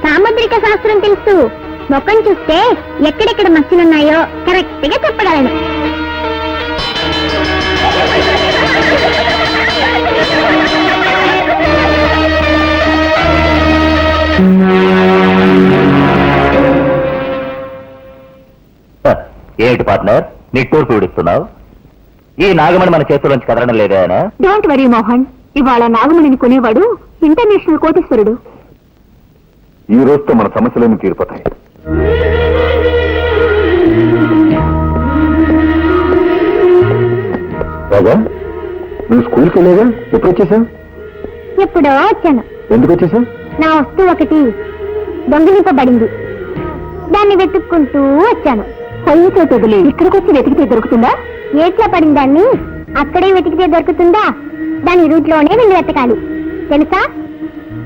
సాముద్రిక శాస్త్రం తెలుసు. ముఖం చూస్తే ఎక్కడెక్కడ మచ్చలున్నాయో కరెక్ట్ గా చెప్పగలను. ఏమిటి పార్ట్నర్ నిట్టూర్పు విడుస్తున్నావు? ఈ నాగమణి మన చేతుల్లోంచి కదలడం లేదా? డోంట్ వరీ మోహన్, ఇవాళ నాగమణిని కొనేవాడు ఇంటర్నేషనల్ కోటీశ్వరుడు. ఈ రోజుతో మన సమస్యలన్నీ తీరిపోతాయి. రాజా, నువ్వు స్కూల్కి వెళ్ళేగా? ఎప్పుడు వచ్చేసావు? ఎప్పుడో వచ్చాను. ఎందుకు వచ్చేసావు? నా వస్తువు ఒకటి దొంగిలింపబడింది. దాన్ని వెతుక్కుంటూ వచ్చాను. పొయ్యితో తెగులు ఇక్కడికి వచ్చి వెతికితే దొరుకుతుందా? ఏట్లా పడిన దాన్ని అక్కడే వెతికితే దొరుకుతుందా? దాని రూట్లోనే వెళ్ళి వెతకాలి, తెలుసా?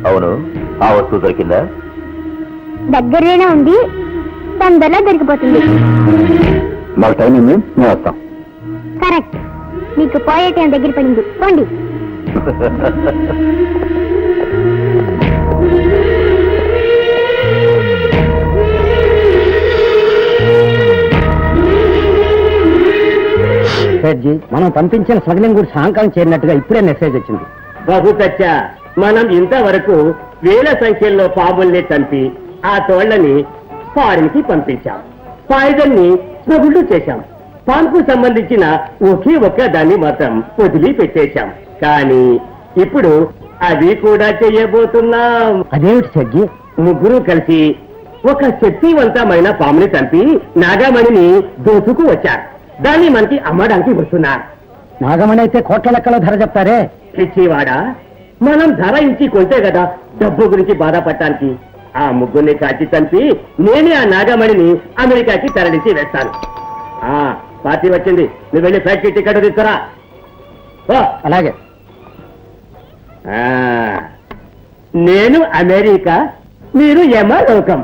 అవును, ఆ వస్తువు దొరికిందా? దగ్గరలోనే ఉంది, తొందరలో దొరికిపోతుంది. మాకు టైం ఉంది, మేము వస్తాం. కరెక్ట్, మీకు పోయే టైం దగ్గర పడింది, పోండి. జీ, మనం పంపించిన స్మగ్లింగ్ గుడి సాయంకాలం చేరినట్టుగా ఇప్పుడే మెసేజ్ వచ్చింది. బాబు కచ్చా, మనం ఇంతవరకు వేల సంఖ్యలో పాముల్ని చంపి ఆ తోళ్లని ఫారిన్ కి పంపించాం. పాయిజన్ ని స్మగుళ్ళు చేశాం. పాన్కు సంబంధించిన ఒకే ఒక్క దాన్ని మాత్రం వదిలి పెట్టేశాం. కానీ ఇప్పుడు అది కూడా చెయ్యబోతున్నాం. అదేమిటి సజ్జి? ముగ్గురు కలిసి ఒక శక్తివంతమైన పాముని చంపి నాగమణిని దోచుకు వచ్చారు. దాన్ని మనకి అమ్మడానికి వస్తున్నారు. నాగమణి అయితే కోట్ల లెక్కలో ధర చెప్తారే. పిచ్చివాడా, మనం ధర ఇచ్చి కొంటే కదా డబ్బు గురించి బాధపడటానికి. ఆ ముగ్గురిని కాచి చంపి నేనే ఆ నాగమణిని అమెరికాకి తరలించి వేస్తాను. ఆ పార్టీ వచ్చింది, నువ్వు వెళ్ళి ఫ్యాక్టరీ టికెట్ తీసుకురా. అలాగే. నేను అమెరికా, మీరు యమలోకం.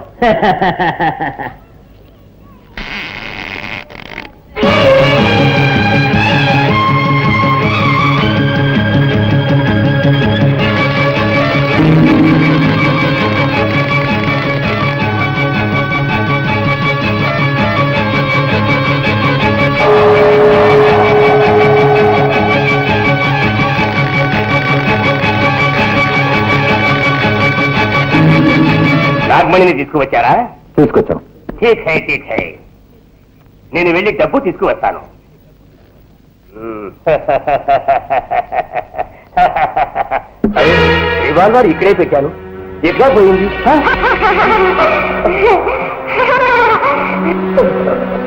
నాగమణిని తీసుకువచ్చారా? తీసుకొచ్చాం. ఠీక్ హై, ఠీక్ హై. నేను వెళ్ళి డబ్బు తీసుకువస్తాను. రివాల్వర్ ఇక్కడే పెట్టాను, ఎట్లా పోయింది?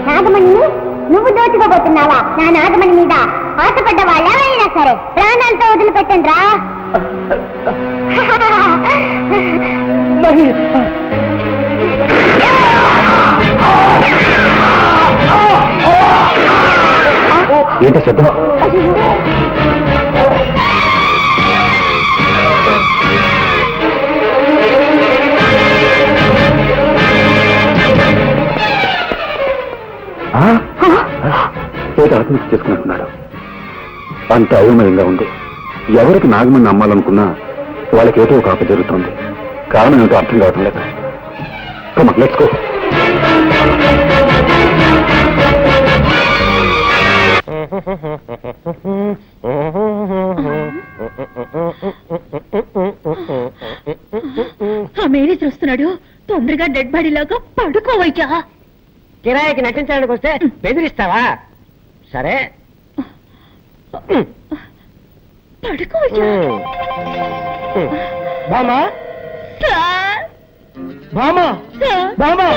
నాగమణిని నువ్వు దోచుకోబోతున్నావా? నా నాగమణి మీద ఆశపడ్డ వాళ్ళెవరైనా సరే ప్రాణాలతో వదిలిపెట్టండి రా. ఏంటో శబ్దం? ఏదో ఆత్మహత్య చేసుకున్నట్టున్నాడు. అంత అయోమయంగా ఉంది. ఎవరికి నాగమణి అమ్మాలనుకున్నా వాళ్ళకి ఏదో ఒక ఆప జరుగుతుంది. కారణం ఏంటో అర్థం కావటం లేదు. Let's go. మేరీ చూస్తున్నాడు, తొందరగా డెడ్ బాడీ లాగా పడుకోవయ్యా. కిరాయికి నటించడానికి వస్తే బెదిరిస్తావా? సరే పడుకోవయ్యా. బామా, బామా, బామా,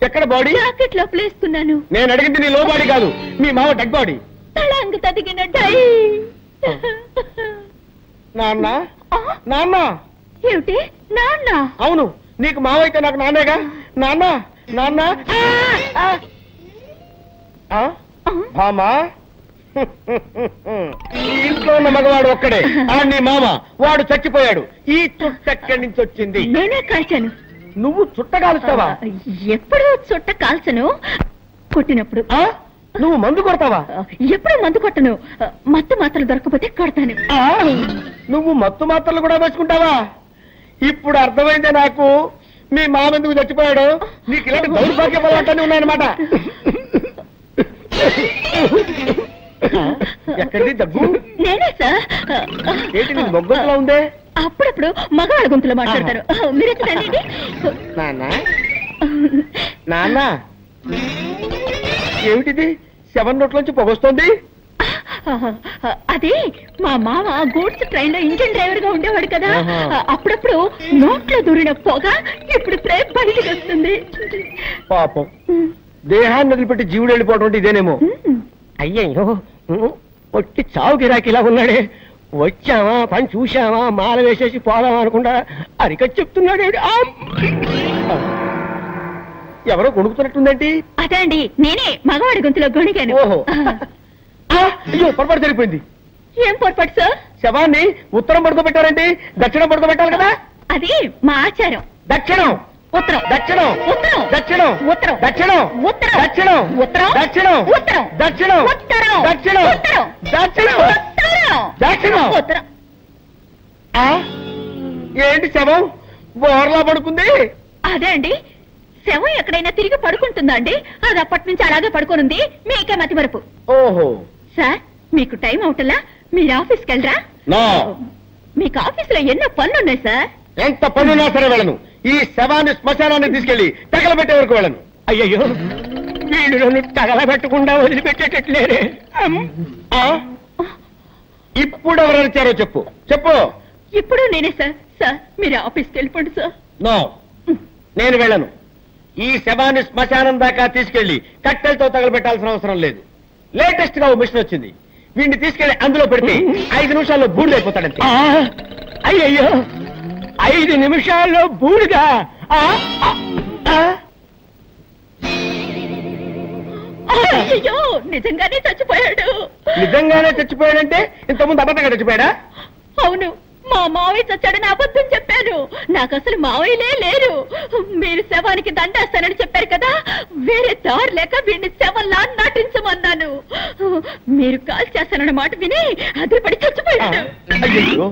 ఎక్కడ బాడీ? జాకెట్ లో ప్లేస్తున్నాను. నేను అడిగింది నీ లో బాడీ కాదు, మీ మావ డెడ్ బాడీ. తళంగు తదిగిన డై. నాన్న, నాన్న. ఏమిటి నాన్న? అవును, నీకు మావైతే నాకు నాన్నేగా. నాన్న, నాన్న. బామా, ఈ ఇంట్లో ఉన్న మగవాడు ఒక్కడే, ఆ నీ మామ. వాడు చచ్చిపోయాడు. ఈ చుట్ట ఎక్కడి నుంచి వచ్చింది? నేనే కాల్చాను. నువ్వు చుట్ట కాలుస్తావా? ఎప్పుడు చుట్ట కాల్చను, కొట్టినప్పుడు. నువ్వు మందు కొడతావా? ఎప్పుడు మందు కొట్టను, మత్తు మాత్రలు దొరకపోతే కొడతాను. నువ్వు మత్తు మాత్రలు కూడా వేసుకుంటావా? ఇప్పుడు అర్థమైందే నాకు మీ మామ ఎందుకు చచ్చిపోయాడు. నీకు ఇలాంటి దౌర్భాగ్య బలాంటి ఉన్నాయన్నమాట. ఎక్కడిది దగ్గు? నేనే సార్. ఏంటి నీ మొగ్గలా ఉందే? అప్పుడప్పుడు మగవాళ్ళ గొంతులో మాట్లాడతారు. మీరు నాన్న నాన్న ఏమిటిది? 7 నోట్లోంచి పొగొస్తోంది. అది మా మామ గూడ్స్ ట్రైన్ లో ఇంజిన్ డ్రైవర్ గా ఉండేవాడు కదా. అప్పుడప్పుడు నోట్లో దూరిన పొగ ఇప్పుడు ప్రేమ బయటికి వస్తుంది. పాపం, దేహాన్ని వదిలిపెట్టి జీవుడు వెళ్ళిపోవడం అంటే ఇదేనేమో. అయ్యయ్యో, ఒట్టి చావు గిరాకిలా ఉన్నాడే. వచ్చావా, పని చూశావా, మాల వేసేసి పోదామా అనుకుంటా అరికట్ చెప్తున్నాడు. ఎవరో కొనుక్కుతున్నట్టుందేంటి? అదే అండి, నేనే మగవాడి గొంతులో గొణిగాను. ఓహో, అయ్యో పొరపాటు జరిగిపోయింది. ఏం పొరపాటు సార్? శవాన్ని ఉత్తరం పడుకోబెట్టారండి, దక్షిణం పడుకోబెట్టాలి కదా. అది మా ఆచారం. దక్షిణం, ఉత్తరం, దక్షిణం, ఉత్తరం, దక్షిణం, ఉత్తరం, దక్షిణం, ఉత్తరం, దక్షిణం, ఉత్తరం, దక్షిణం, ఉత్తరం, దక్షిణం, ఉత్తరం, దక్షిణం, ఉత్తరం, దక్షిణం, ఉత్తరం, దక్షిణం. ఉత్తరం. ఏంటి శవం బోర్లా పడుకుంది? అదే అండి, శవం ఎక్కడైనా తిరిగి పడుకుంటుందా అండి? అది అప్పటి నుంచి అలాగే పడుకోనుంది. మీకే మతి మరపు. ఓహో, సార్ మీకు టైం అవుతలా, మీరు ఆఫీస్కి వెళ్ళరా? నో. మీకు ఆఫీస్ లో ఎన్నో పనులున్నాయి సార్. ఎంత పనున్నా సరే వెళ్ళను. ఈ శవాన్ని శ్మశానాన్ని తీసుకెళ్లి తగలబెట్టే వరకు వెళ్ళను. అయ్యయ్యో, నేను నన్ను తగలబెట్టకుండా వదిలిపెట్టేటట్లేరే. ఇప్పుడు ఎవరు వచ్చారో చెప్పు చెప్పు. ఇప్పుడు నేనే సార్. సార్ మీరు ఆఫీస్కి వెళ్ళిపోండి సార్. నో, నేను వెళ్ళను. ఈ శవాన్ని శ్మశానం దాకా తీసుకెళ్లి కట్టెలతో తగలబెట్టాల్సిన అవసరం లేదు. లేటెస్ట్ గా ఓ మిషన్ వచ్చింది. వీడిని తీసుకెళ్లి అందులో పెడితే 5 నిమిషాల్లో బూడిదైపోతాడంతే. అయ్యయ్యో, 5 నిమిషాల్లో బూడిదా? అయ్యో, నిజంగానే చచ్చిపోయాడు. నిజంగానే చచ్చిపోయాడంటే ఇంతకుముందు అబద్ధంగా చచ్చిపోయాడా? అవును, మా మావయ్య చచ్చాడని అబద్ధం చెప్పాను. నాకు అసలు మావయ్యలే లేరు. మీరు శవానికి దండేస్తానని చెప్పారు కదా, వేరే దారి లేక వీడిని శవంలా నటించమన్నాను. మీరు కాల్ చేస్తానన్న మాట విని అదిపడి చచ్చిపోయాడు. అయ్యో,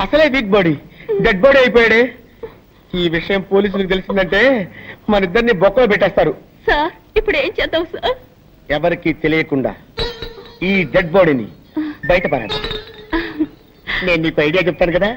అసలే వీక్ బాడీ, డెడ్ బాడీ అయిపోయాడే. ఈ విషయం పోలీసులకు తెలిసిందంటే మన ఇద్దరిని బొక్కలో పెట్టేస్తారు. సార్ ఇప్పుడు ఏం చేద్దాం సార్? ఎవరికి తెలియకుండా ఈ డెడ్ బాడీని బయటపడాలి. నేను నీకు ఐడియా చెప్తాను కదా.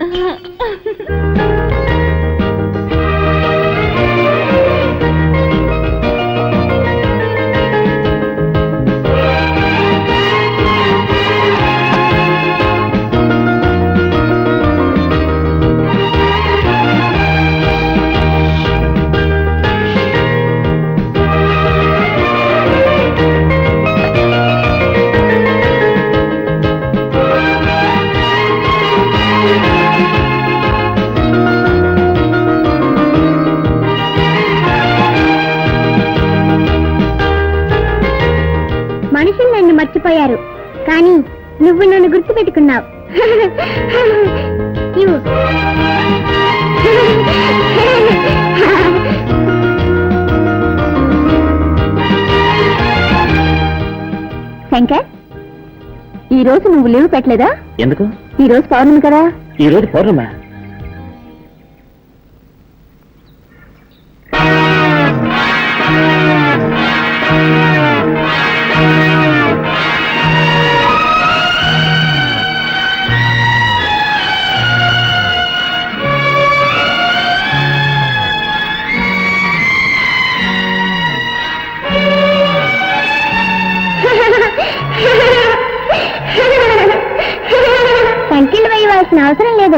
మనుషులు నన్ను మర్చిపోయారు, కానీ నువ్వు నన్ను గుర్తుపెట్టుకున్నావు. శంకర్, ఈ రోజు నువ్వు లీవ్ పెట్టలేదా? ఎందుకు? ఈ రోజు పౌర్ణమి కదా. ఈ రోజు పౌర్ణమా? సంఖ్యలు వేయవలసిన అవసరం లేదు.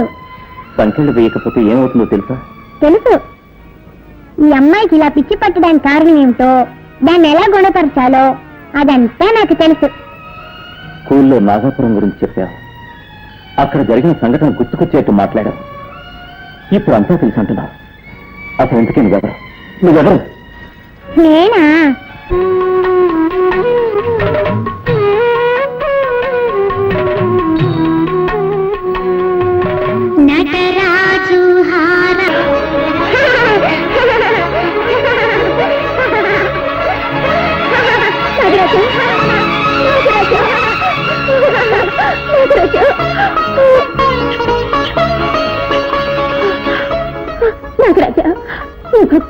సంఖ్యలు వేయకపోతే ఏమవుతుందో తెలుసా? తెలుసు. ఈ అమ్మాయికి ఇలా పిచ్చి పట్టడానికి కారణం ఏమిటో, దాన్ని ఎలా గుణపరచాలో అదంతా నాకు తెలుసు. స్కూల్లో నాగాపురం గురించి చెప్పావు. అక్కడ జరిగిన సంఘటన గుర్తుకొచ్చేట్టు మాట్లాడావు. ఇప్పుడు అంతా తెలిసి అంటున్నావు. అసలు ఎందుకే నువ్వెవరు? నేనా? నటరాజు హార నటరాజు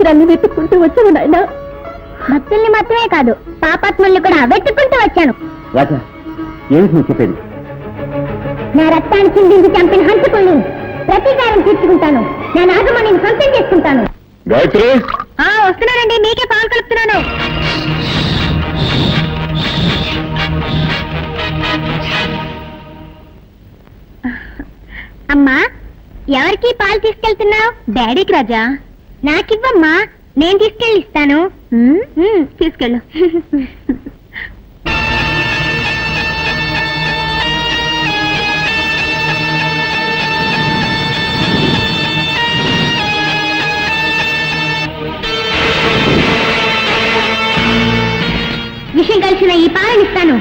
భక్తురాల్ని వెతుక్కుంటూ వచ్చాను నాయన. భక్తుల్ని మాత్రమే కాదు, పాపాత్ముల్ని కూడా వెతుక్కుంటూ వచ్చాను. రాజా, ఏమిటి నువ్వు చెప్పేది? నా రక్తాన్ని చిందించి చంపిన హంతకుల్ని ప్రతీకారం తీర్చుకుంటాను. నా నాగమణిని సొంతం చేసుకుంటాను. గాయత్రి, వస్తున్నానండి, మీకే పాలు కలుపుతున్నాను. అమ్మా, ఎవరికి పాలు తీసుకెళ్తున్నావు? డాడీకి రాజా. నాకివ్వమ్మా, నేను తీసుకెళ్ళి ఇస్తాను. తీసుకెళ్ళు. విషయం కలిసిన ఈ పాలనిస్తాను.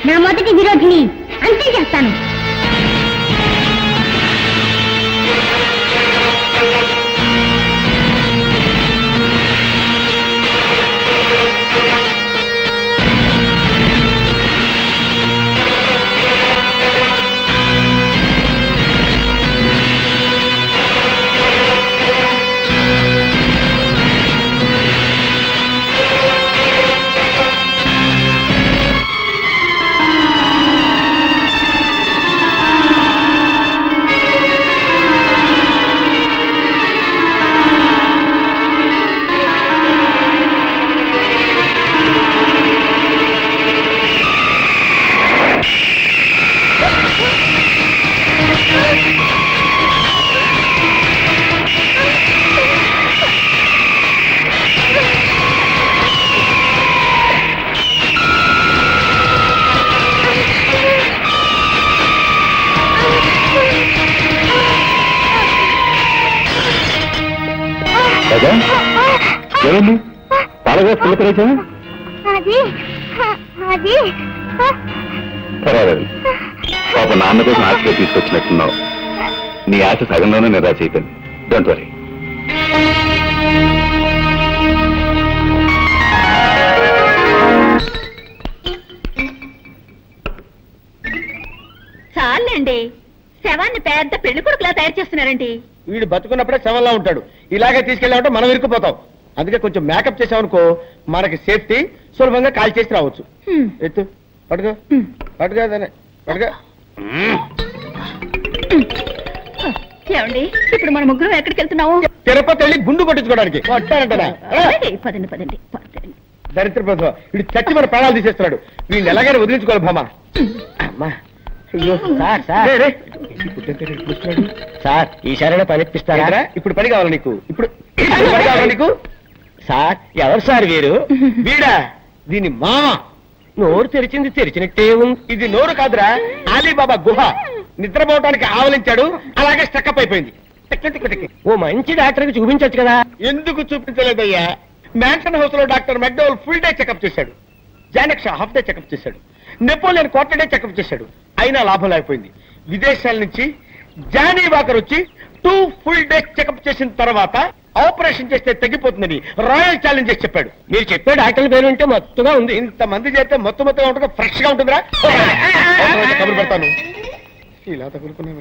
నా మొదటి విరోధిని అంతం చేస్తాను. రాజా, ఏమండి పాలగా పిల్లకరేచా? అది పర్వాలేదు. పాప నాన్న కోసం ఆశగా తీసుకొచ్చినట్టున్నావు. నీ ఆశ సగంలోనే నిరాశ అయిపోయింది. Don't worry. చాలండి, శవాన్ని పెద్ద పెళ్లి కొడుకులా తయారు చేస్తున్నారండి. వీడు బతుకున్నప్పుడే శవంలా ఉంటాడు. ఇలాగే తీసుకెళ్ళామంటే మనం ఇరుక్కుపోతాం. అందుకే కొంచెం మేకప్ చేసామనుకో, మనకి సేఫ్టీ, సులభంగా కాల్ చేసి రావచ్చు. ఎత్తు, పట్టుగా పట్టుగా దాన్ని పట్టుగా. ఏమండి, ఇప్పుడు మన ముగ్గురు ఎక్కడికి వెళ్తున్నాము? తిరుపతి వెళ్ళి గుండు కొట్టించుకోవడానికి. కొట్టానంటనా? పదండి పదండి. దరిద్ర ప్రభుత్వం, వీడు చచ్చి మన ప్రాణాలు తీసేస్తున్నాడు. వీళ్ళు ఎలాగైనా వదిలించుకోవాలి భామా. అమ్మా, అయ్యో సార్ సార్ సార్, ఈసారైనా పని ఇప్పిస్తారా? ఇప్పుడు పని కావాలి నీకు. ఇప్పుడు పని కావాలి నీకు. సార్, ఎవరు సార్ వీరు? వీడా? దీని మామ. నోరు తెరిచింది తెరిచినట్టే ఉంది. ఇది నోరు కాదురా, అలీబాబా గుహ. నిద్రపోవటానికి ఆవలించాడు, అలాగే స్టక్అప్ అయిపోయింది. ఓ మంచి డాక్టర్కి చూపించచ్చు కదా. ఎందుకు చూపించలేదయ్యా? మ్యాన్షన్ హౌస్ లో doctor McDowell full day checkup చేశాడు. జానక్ష హాఫ్ డే చెకప్ చేశాడు. నెపోలియన్ క్వార్టర్ డే చెకప్ చేశాడు. అయినా లాభం లేకపోయింది. విదేశాల నుంచి జానీ వాకర్ వచ్చి 2 ఫుల్ డేస్ చెకప్ చేసిన తర్వాత ఆపరేషన్ చేస్తే తగ్గిపోతుందని రాయల్ ఛాలెంజ్ చేసి చెప్పాడు. మీరు చెప్పే డాక్టర్ల పేరు ఉంటే మొత్తగా ఉంది. ఇంతమంది చేస్తే మొత్తం ఉంటుంది, ఫ్రెష్ గా ఉంటుందిరా. కబురు పెడతాను. ఇలా తగులుకున్నా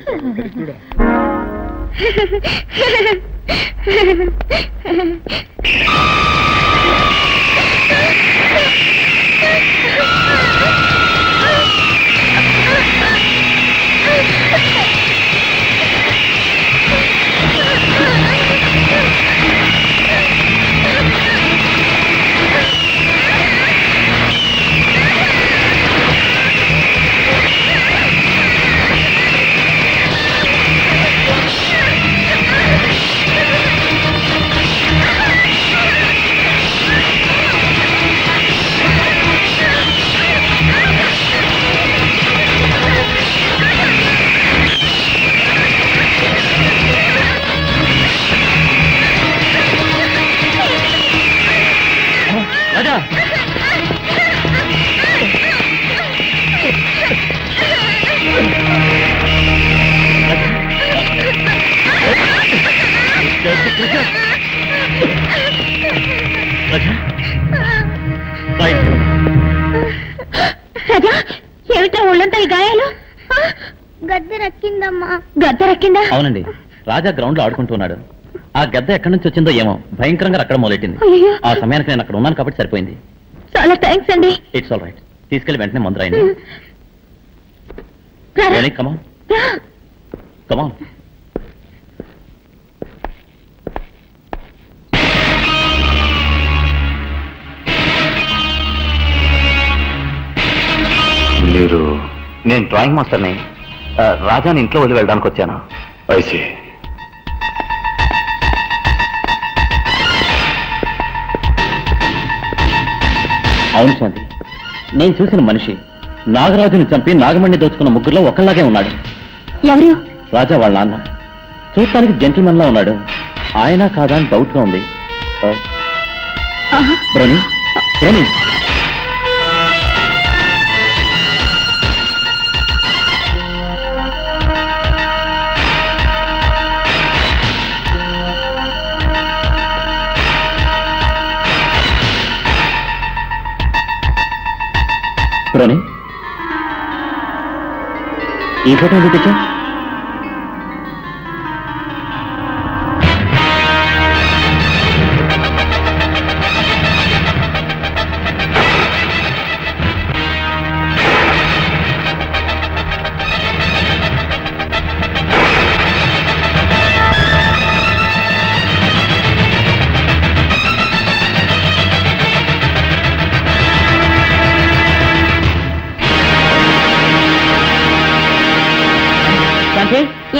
రాజా, ఏమిటో ఒళ్ళంతా ఈ గాయాలు? గద్దె రక్కిందమ్మా. గద్దె రక్కిందా? అవునండి, రాజా గ్రౌండ్ లో ఆడుకుంటున్నాడు. ఆ గద్ద ఎక్కడి నుంచి వచ్చిందో ఏమో భయంకరంగా అక్కడ మొదలెట్టింది. అయ్యో. ఆ సమయానికి నేను అక్కడ ఉన్నాను కాబట్టి సరిపోయింది. చాలా థ్యాంక్స్ అండి. It's all right. తీసుకెళ్లి వెంటనే మందు రాయండి. కమాన్ కమాన్. మీరు నేను డ్రాయింగ్ మాస్టర్ని. రాజాని ఇంట్లో వదిలి వెళ్ళడానికి వచ్చాను. ఐసి అవును శాంతి, నేను చూసిన మనిషి నాగరాజుని చంపి నాగమణి దోచుకున్న ముగ్గురులో ఒకళ్ళలాగే ఉన్నాడు. ఎవరు? రాజా వాళ్ళ నాన్న. చూడటానికి జెంటిల్మెన్ లా ఉన్నాడు. ఆయన కాదా అని డౌట్ గా ఉంది. బ్రోని బ్రోని బ్రోని ఈ ఫోటో ఎందుకు తెచ్చా?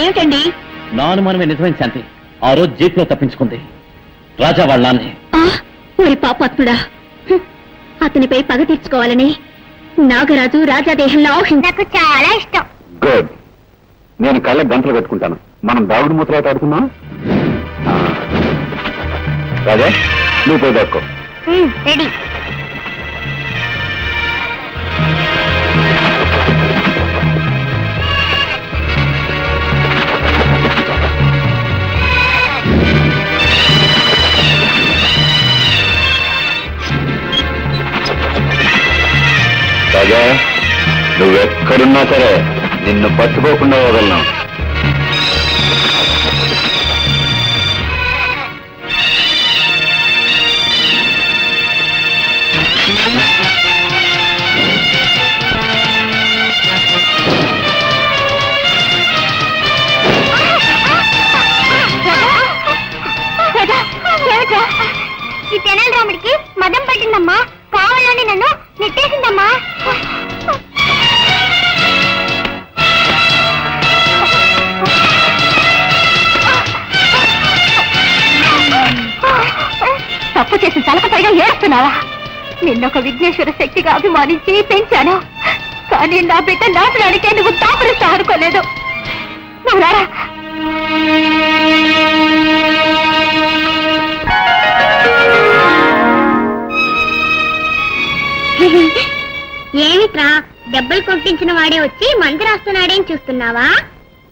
ఏమిటండి? నా అనుమానమే నిజమైన శాంతి. ఆ రోజు జీప్ లో తప్పించుకుంది రాజా వాళ్ళ నాన్నే. ఓరి పాపాత్ముడా, అతనిపై పగ తీర్చుకోవాలని నాగరాజు రాజాదేహంలో నాకు చాలా ఇష్టం. గుడ్. నేను కళ్ళ గంటలు కట్టుకుంటాను. మనం దాగుడు మూతలాట ఆడుకుందాం. రాజా నువ్వు పోయి దాక్కో. రెడీ. రాజా నువ్వెక్కడున్నా సరే నిన్ను పట్టుకోకుండా వదలను. ఈ తెనాలి రాముడికి మదం పట్టిందమ్మా. కావాలని నన్ను నెట్టేసిందమ్మా. తప్పు చేసిన తలకపైగా ఏడుస్తున్నావా? నిన్నొక విఘ్నేశ్వర శక్తిగా అభిమానించి పెంచాను. కానీ నా బిడ్డ నాటడానికే నువ్వు తాపరిస్తా అనుకోలేదు. నువ్వు రారా. ఏమిట్రా, దెబ్బలు కొట్టించిన వాడే వచ్చి మందు రాస్తున్నాడేం చూస్తున్నావా?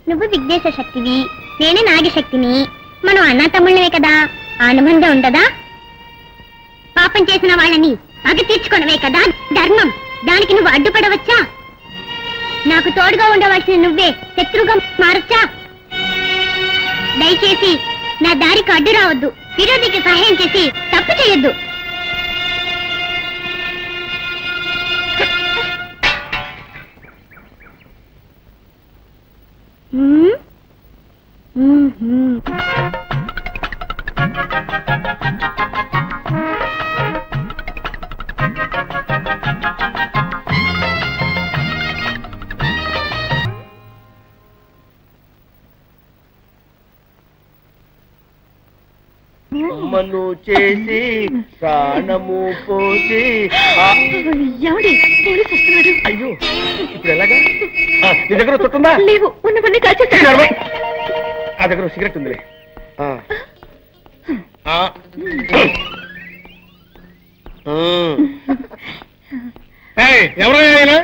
నువ్వు విఘ్నేశ్వర శక్తివి, నేనే నాగశక్తిని. మనం అన్న తమ్ముళ్ళమే కదా, అనుబంధం ఉండదా? పాపం చేసిన వాళ్ళని పగ తీర్చుకునవే కదా ధర్మం. దానికి నువ్వు అడ్డుపడవచ్చా? నాకు తోడుగా ఉండవలసిన నువ్వే శత్రువుగా మారచ్చా? దయచేసి నా దారికి అడ్డు రావద్దు. విరోధికి సహాయం చేసి తప్పు చేయొద్దు. అమ్మను చేసి ప్రాణము పోసి ఎవడి పోలీసు వస్తున్నాడు. అయ్యో ఇప్పుడు ఎలాగా? నీ దగ్గర చుట్టుందా? లేవు, ఉన్నవన్నీ కాల్చేస్తాడు. ఆ దగ్గర సిగరెట్ ఉందిలే. ఎవరైనా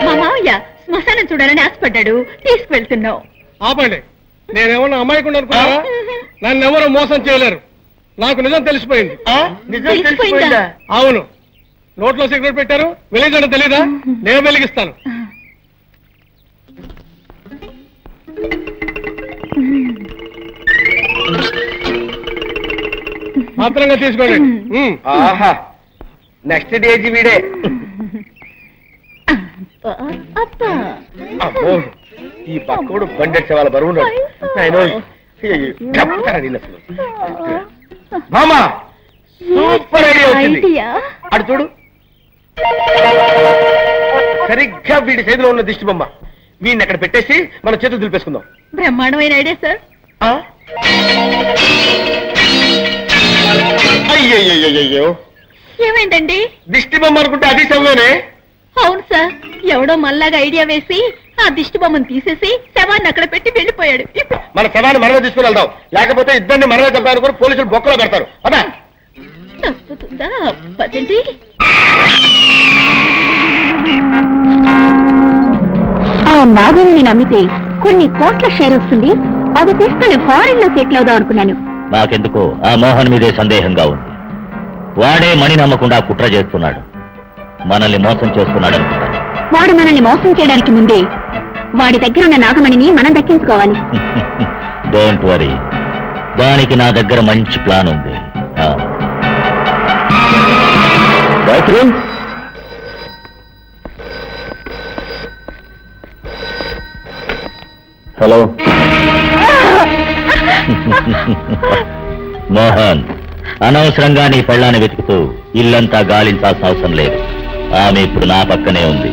మా మావయ్య శ్మశానం చూడాలని ఆశపడ్డాడు, తీసుకువెళ్తున్నావు. ఆపండి. నేనేమన్నా అమ్మాయికుండా అనుకున్నారా? నన్ను ఎవరు మోసం చేయలేరు. నాకు నిజం తెలిసిపోయింది. తెలిసిపోయిందా? అవును. నోట్లో సిగరెట్ పెట్టారు, వెలిగించడం తెలీదా? నేను వెలిగిస్తాను. మాత్రంగా తీసుకోండి. ఆహా, నెక్స్ట్ డేజీ వీడే. అమ్మో, ఈ పక్కోడు బండెట్టే వాళ్ళ బరువు మామా, సూపర్ ఐడియా వచ్చింది. అటు చూడు, సరిగ్గా వీడి చేతిలో ఉన్న దిష్టి బొమ్మ. వీడిని అక్కడ పెట్టేసి మన చేతులు దులిపేసుకుందాం. బ్రహ్మాండమైన ఐడియా సార్. అయ్యయ్యో, ఏమైందండి? దిష్టి బొమ్మ అనుకుంటే అది శవమేనే. అవును సార్, ఎవడో మళ్ళాగా ఐడియా వేసి ఆ దిష్టి బొమ్మను తీసేసి శవాన్ని అక్కడ పెట్టి వెళ్ళిపోయాడు. మన శవాన్ని మనమే తీసుకుని వెళ్దాం, లేకపోతే ఇద్దరిని మనమే చంపాలనుకుని పోలీసులు బొక్కలో పెడతారు. అదా తప్పుతుందా? పదండి. ఆ నాగరిని నమ్మితే కొన్ని కోట్ల షేర్ వస్తుంది. అది తీసుకుని ఫారిన్ లో సెటిల్ అవుదాం అనుకున్నాను. నాకెందుకో ఆ మోహన్ మీదే సందేహంగా ఉంది. వాడే మణి నమ్మకుండా కుట్ర చేస్తున్నాడు, మనల్ని మోసం చేస్తున్నాడు అనుకుంటాను. వాడు మనల్ని మోసం చేయడానికి ముందే వాడి దగ్గర ఉన్న నాగమణిని మనం దక్కించుకోవాలి. డోంట్ వరీ, దానికి నా దగ్గర మంచి ప్లాన్ ఉంది. హలో మోహన్, అనవసరంగా నీ పెళ్ళాన్ని వెతుకుతూ ఇల్లంతా గాలించాల్సిన అవసరం లేదు. ఆమె ఇప్పుడు నా పక్కనే ఉంది.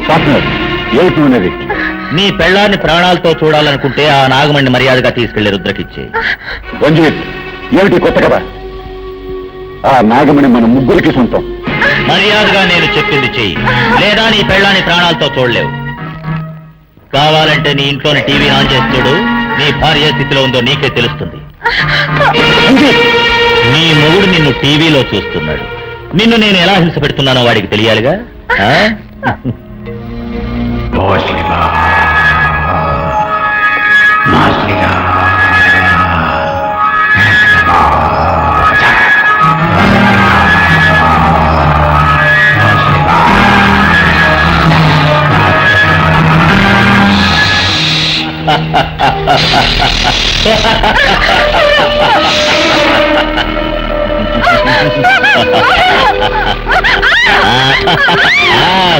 నీ పెళ్ళాన్ని ప్రాణాలతో చూడాలనుకుంటే ఆ నాగమణ్ణి మర్యాదగా తీసుకెళ్లి రుద్రకిచ్చే. ఏమిటి కొత్త కదా? ఆ నాగమణి మన ముగ్గురికి సొంతం. మర్యాదగా నేను చెప్పింది చెయ్యి, లేదా నీ పెళ్ళాన్ని ప్రాణాలతో చూడలేవు. కావాలంటే నీ ఇంట్లోని టీవీ ఆన్ చేసి చూడు, నీ భార్య స్థితిలో ఉందో నీకే తెలుస్తుంది. నీ మొగుడు నిన్ను టీవీలో చూస్తున్నాడు. నిన్ను నేను ఎలా హింస పెడుతున్నానో వాడికి తెలియాలిగా.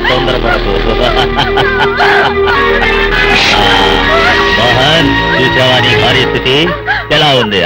తొందరపడకు మోహన్, చూసావా నీ భార్య స్థితి ఎలా ఉంది?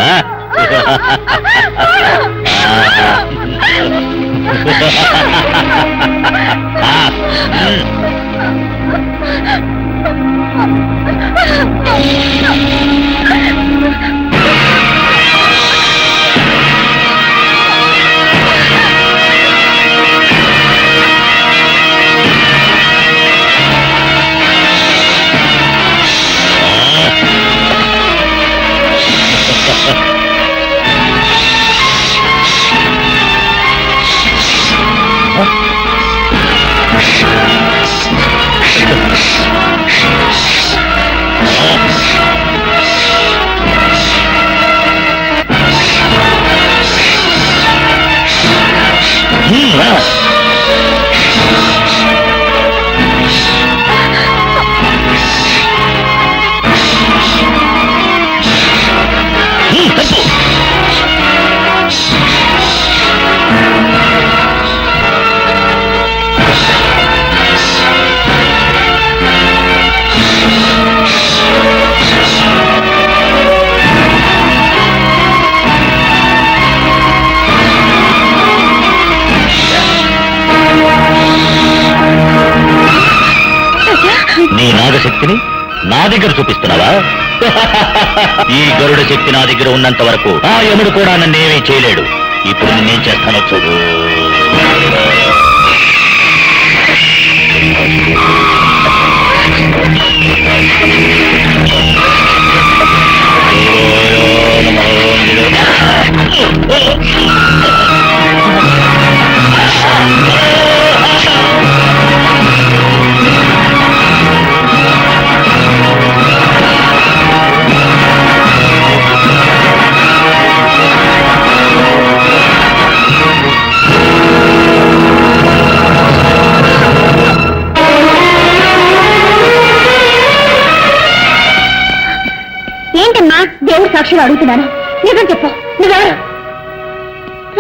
నీ నాగశక్తిని నా దగ్గర చూపిస్తున్నావా? ఈ గరుడ శక్తి నా దగ్గర ఉన్నంత వరకు ఆ యముడు కూడా నన్నేమీ చేయలేడు. ఇప్పుడు నేనేం చేస్తానో చూడు. ఏంటమ్మా దేవుడు సాక్షిగా అడుగుతున్నాను, నిజం చెప్పు, నువ్వెవరు?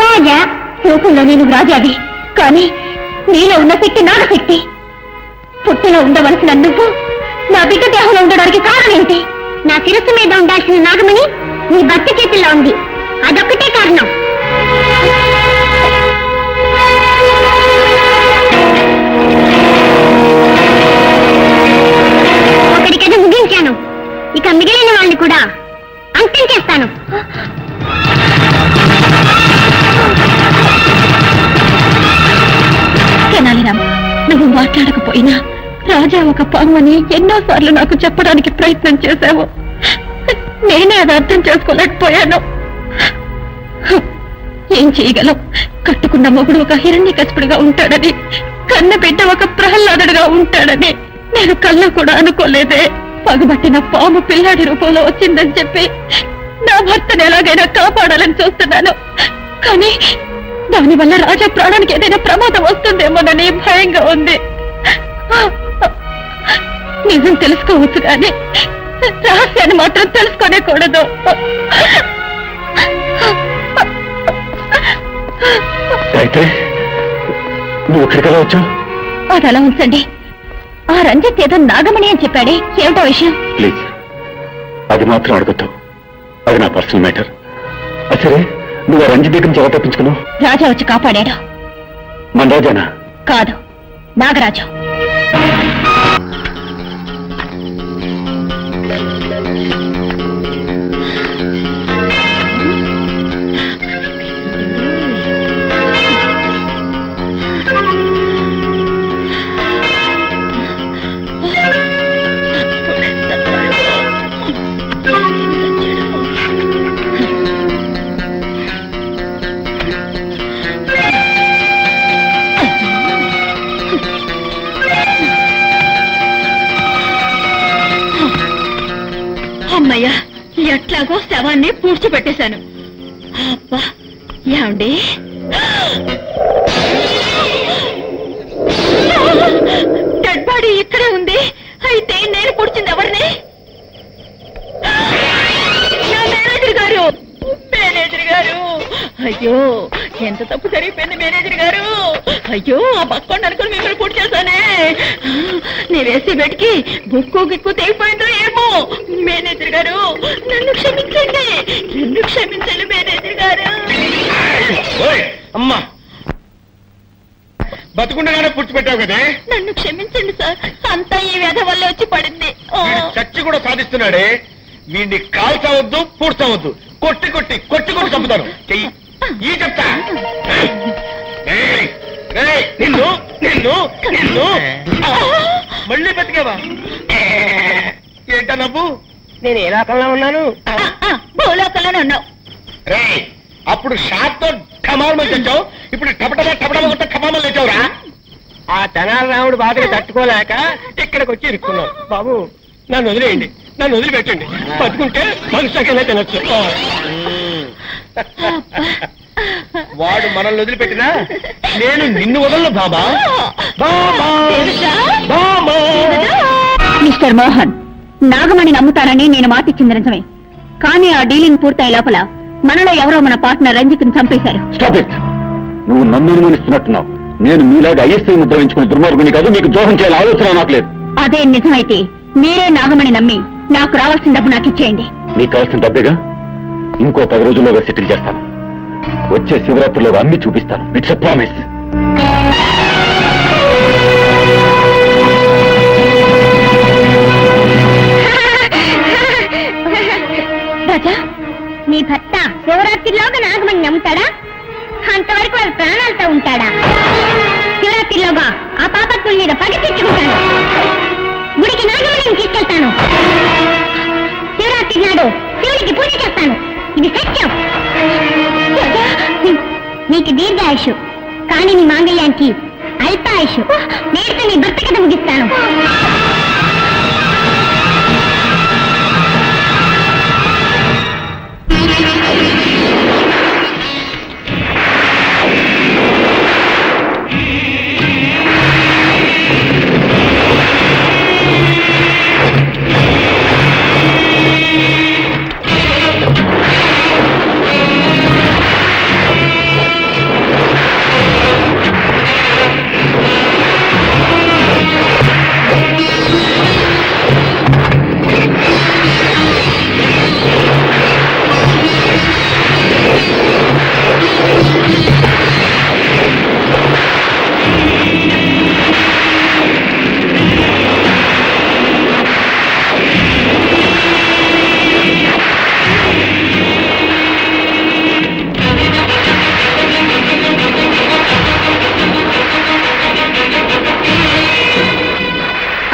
రాజా రూపంలో నేను రాజావి, కానీ నీలో ఉన్న శక్తి నాగశక్తి. పుట్టులో ఉండవలసిన నువ్వు నా బిడ్డ దేహంలో ఉండడానికి కారణం ఏంటి? నా శిరస్సు మీద ఉండాల్సిన నాగమణి నీ భర్త చేతుల్లో ఉంది, అదొక్కటే కారణం. ఒకటికైనా ముగించాను, ఇక మిగిలిన వాళ్ళని కూడా అంతం చేస్తాను. తెనాలిరామ్, నువ్వు మాట్లాడకపోయినా రాజా ఒక పామని ఎన్నోసార్లు నాకు చెప్పడానికి ప్రయత్నం చేశావు. నేనే అది అర్థం చేసుకోలేకపోయాను. ఏం చేయగలం? కట్టుకున్న మొగుడు ఒక హిరణ్యకశిపుడుగా ఉంటాడని, కన్న బిడ్డ ఒక ప్రహ్లాదుడుగా ఉంటాడని నేను కళ్ళ కూడా అనుకోలేదే. పగబట్టిన పాము పిల్లాడి రూపంలో వచ్చిందని చెప్పి నా భర్తను ఎలాగైనా కాపాడాలని చూస్తున్నాను, కానీ దానివల్ల రాజా ప్రాణానికి ఏదైనా ప్రమాదం వస్తుందేమోనని భయంగా ఉంది. నిజం తెలుసుకోవచ్చు కానీ రహస్యాన్ని మాత్రం తెలుసుకోనేకూడదు. అయితే నువ్వు ఇక్కడికి వచ్చావు? అది అలా ఉంచండి. ఆ రంజిత్ ఏదో నాగమణి అని చెప్పాడే, ఏమిటో విషయం? ప్లీజ్ అది మాత్రం అడుగుతావు, అది నా పర్సనల్ మ్యాటర్. సరే, నువ్వు ఆ రంజిత్ దగ్గర నుంచి ఎలా తప్పించుకున్నావు? రాజా వచ్చి కాపాడాడు. మన రాజానా? కాదు, నాగరాజు. అమ్మయ్యా, ఎట్లాగో శవాన్ని పూడ్చిపెట్టేశాను. అబ్బా, ఏమండి డెడ్ బాడీ ఇక్కడే ఉంది. అయితే నేను పూడ్చింది ఎవరిని? నా మేనేజర్ గారు. మేనేజర్ గారు, అయ్యో ఎంత తప్పు జరిగిపోయింది మేనేజర్ గారు. అయ్యో, ఆ పక్కండి అనుకుని మిమ్మల్ని పూర్తి చేశానే. నీ వేసే బెట్కి బుక్కు గిక్కు తెగిపోయిందో ఏమో. మేనేజర్ గారు, నన్ను క్షమించండి, నన్ను క్షమించండి మేనేజర్ గారు. అమ్మా, బతుకుండగానే పూడ్చిపెట్టావు కదే. నన్ను క్షమించండి సార్, అంతా ఈ వ్యధ వల్ల వచ్చి పడింది. చచ్చి కూడా సాధిస్తున్నాడే. వీడిని కాల్చవద్దు, పూడ్చవద్దు, కొట్టి కొట్టి కొట్టి కొట్టి చంపుతాను. చెయ్యి ఈ చెప్తా. నిన్ను నిన్ను నిన్ను మళ్ళీ బతికేవా? ఏంటా నవ్వు? నేను ఏ లోకంలో ఉన్నాను? భూలోకంలోనే ఉన్నావు. రే, అప్పుడు షాట్ తో కమాల్ తెచ్చావు, ఇప్పుడు టపటమా టపటమా కొట్ట కమామలు తెచ్చావురా. ఆ తెనాలి రాముడు బాధగా తట్టుకోలేక ఇక్కడికి వచ్చి ఇరుక్కున్నావు. బాబు, నన్ను వదిలేయండి, నన్ను వదిలిపెట్టండి. బతుకుంటే మనుషులకైనా తినొచ్చు. వాడు మనల్ని వదిలిపెట్టినా నేను నిన్ను వదలను బాబా. మిస్టర్ మోహన్, నాగమణి నమ్ముతానని నేను మాటిచ్చింది నిజమే, కానీ ఆ డీలింగ్ పూర్తయ్యే లోపల మనలో ఎవరో మన పార్ట్నర్ రంజిత్ ని చంపేశారు. Stop it. నువ్వు నన్ను అనుమానిస్తున్నట్టున్నావు. నేను మీలాగా ఐఎస్ఐ ముద్ర వేయించుకుని దుర్మార్గుని కాదు, మీకు ద్రోహం చేయాలి ఆలోచన నాకు లేదు. అదే నిజమైతే మీరే నాగమణి నమ్మి నాకు రావాల్సిన డబ్బు నాకు ఇచ్చేయండి. నీకు కావాల్సిన డబ్బేగా, ఇంకో 10 రోజుల్లోగా సెటిల్ చేస్తాను. వచ్చే శివరాత్రిలోగా అన్ని చూపిస్తాను. It's a promise. రాజా, నీ భర్త శివరాత్రిలోగా నాగమణి నమ్ముతాడా? అంతవరకు వారి ప్రాణాలతో ఉంటాడా? శివరాత్రిలోగా ఆ పాపత్తుల మీద పడి తెచ్చుకుంటాను. గుడికి నాగమణిని తీసుకెళ్తాను. శివరాత్రి నాడు శివుడికి పూజ చేస్తాను. ఇది సత్యం. నీకు దీర్ఘాయుషు, కానీ నీ మాంగళ్యానికి అల్పాయుషు. నేరుగా నీ భర్త కథ ముగిస్తాను.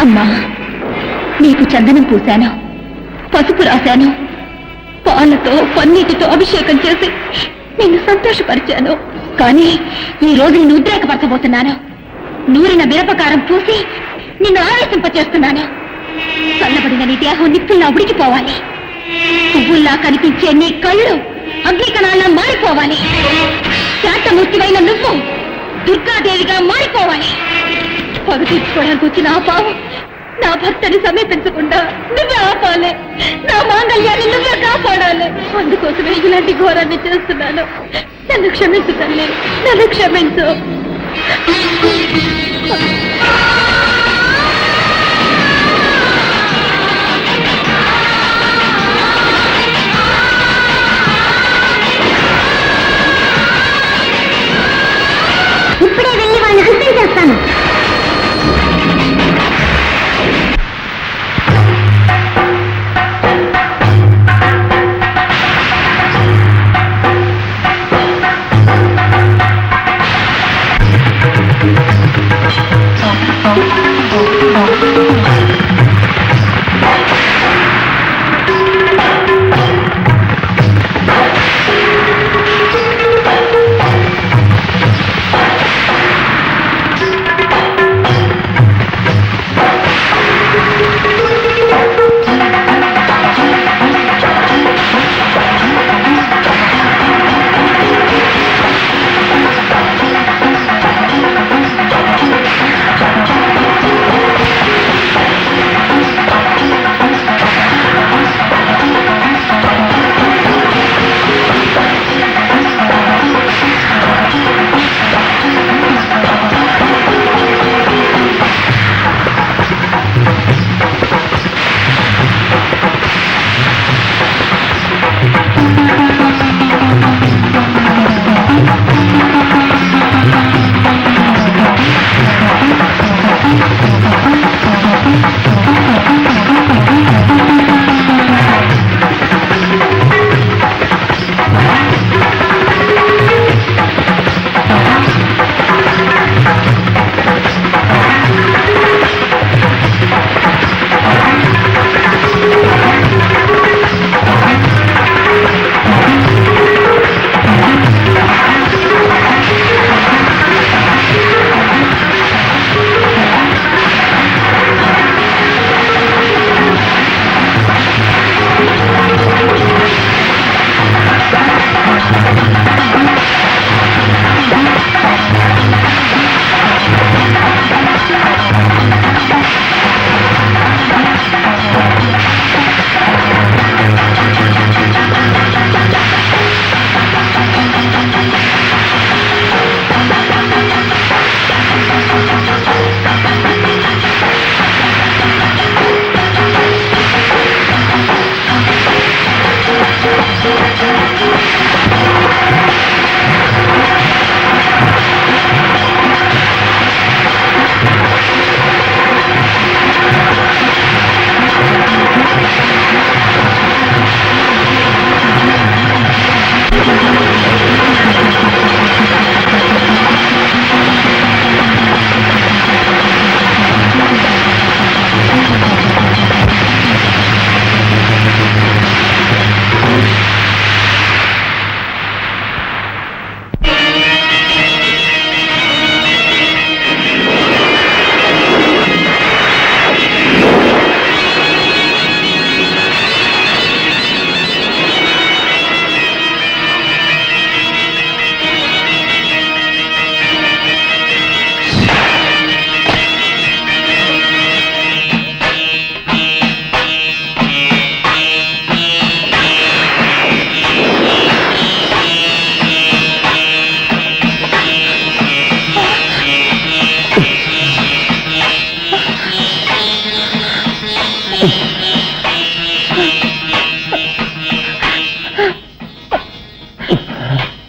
అమ్మా, నీకు చందనం పూశాను, పసుపు రాశాను, పాలతో పన్నీటితో అభిషేకం చేసి నిన్ను సంతోషపరిచాను. కానీ ఈ రోజు నిన్ను ఉద్రేకపరచబోతున్నాను. నూరిన మిరపకారం పూసి నిన్ను ఆవేశింపచేస్తున్నాను. చల్లబడిన నీ దేహం నిప్పుల్లా ఉడికిపోవాలి. పువ్వుల్లా కనిపించే నీ కళ్ళు అగ్నికణాల్లా మారిపోవాలి. శాంతమూర్తివైన నువ్వు దుర్గాదేవిగా మారిపోవాలి. పగ తీర్చుకోవడానికి వచ్చిన ఆ పావు నా భర్తని సమీపించకుండా నువ్వే ఆపాలి. నా మాంగళ్యాన్ని నువ్వే కాపాడాలి. అందుకోసమే ఇలాంటి ఘోరాన్ని చేస్తున్నాను. నన్ను క్షమించు తల్లి, నన్ను క్షమించు. ఇప్పుడే వెళ్ళి వాళ్ళని హత్య చేస్తాను.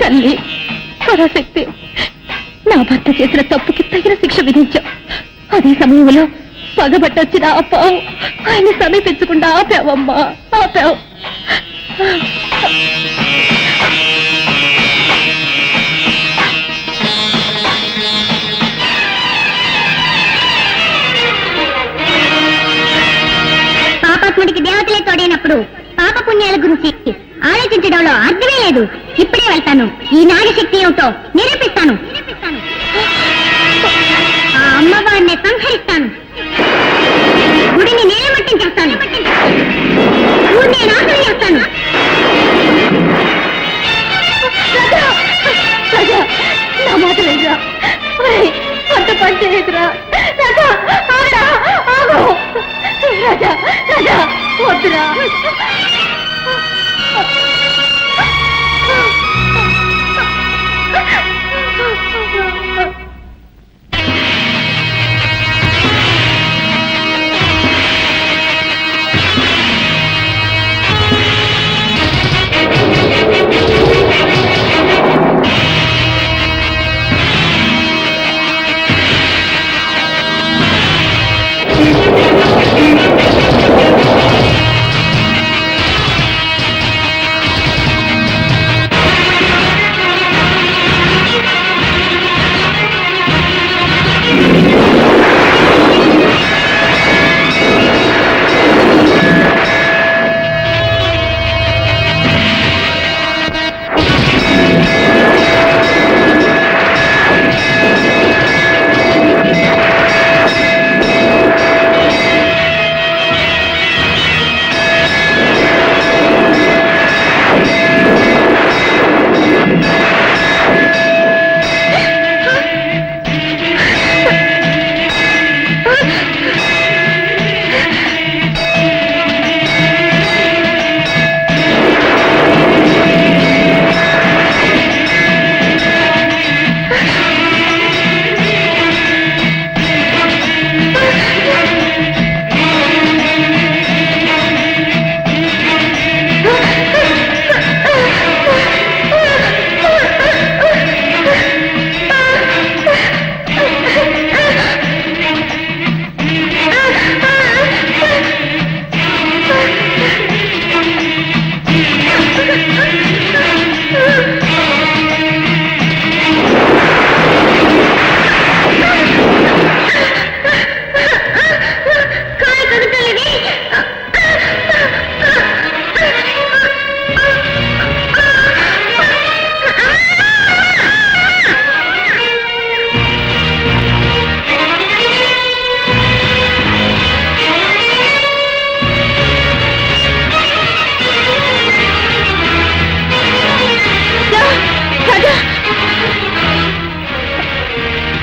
తల్లి పరాశక్తి, నా భర్త చేసిన తప్పుకి తగిన శిక్ష విధించావు. అదే సమయంలో పగబట్టొచ్చిన ఆ పావు ఆయన్ని సమీపించకుండా ఆపావమ్మా, ఆపావు. ఉన్నప్పుడు పాప పుణ్యాల గురించి ఆలోచించడంలో అర్థమే లేదు. ఇప్పుడే వెళ్తాను, ఈ నాగశక్తి ఏమిటో నిరూపిస్తాను. ఆ అమ్మవారిని సంహరిస్తాను, గుడిని నేలమట్టం చేస్తాను, ఊరిని నాశనం చేస్తాను. నా మాట లేదురా, అంత పని చేయదురా రాజా. రాజా రాజా వద్దురా.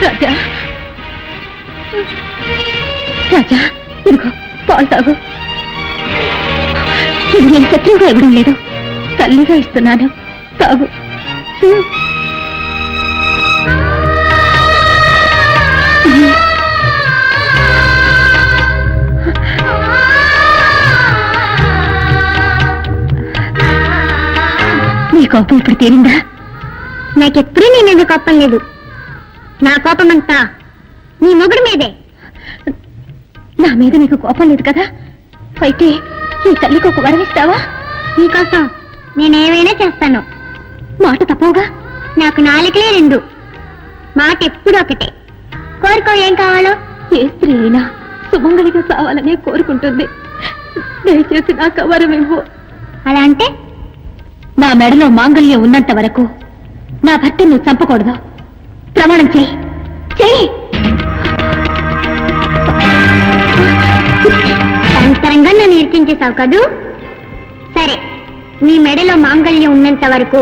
రాజా రాజా ఇదిగో పాలు తాగు. ఇది నేను శత్రువుగా ఇవ్వడం లేదు, తల్లిగా ఇస్తున్నాను, తాగు. నీ కోపం ఇప్పుడు తీరిందా? నాకెప్పుడూ నీ మీద కోపం లేదు. నా కోపం అంతా నీ మొగుడి మీదే. నా మీద నీకు కోపం లేదు కదా, అయితే ఈ తల్లికి ఒక వరం ఇస్తావా? నీకోసం నేనేమైనా చేస్తాను. మాట తప్పవుగా? నాకు నాలుకలే రెండు, మాట ఎప్పుడు ఒకటే. కోరుకో, ఏం కావాలో. ఏ స్త్రీ అయినా సుమంగళిగా కావాలనే కోరుకుంటుంది. దయచేసి నాకు వరం ఇవ్వు. అలా అంటే నా మెడలో మాంగళ్యం ఉన్నంత వరకు నా భర్త నువ్వు చంపకూడదు. ప్రమాణం చెయ్యి. చెయ్యి. అంతరంగా నన్ను ఇరికించేశావు కదూ. సరే, నీ మెడలో మాంగళ్యం ఉన్నంత వరకు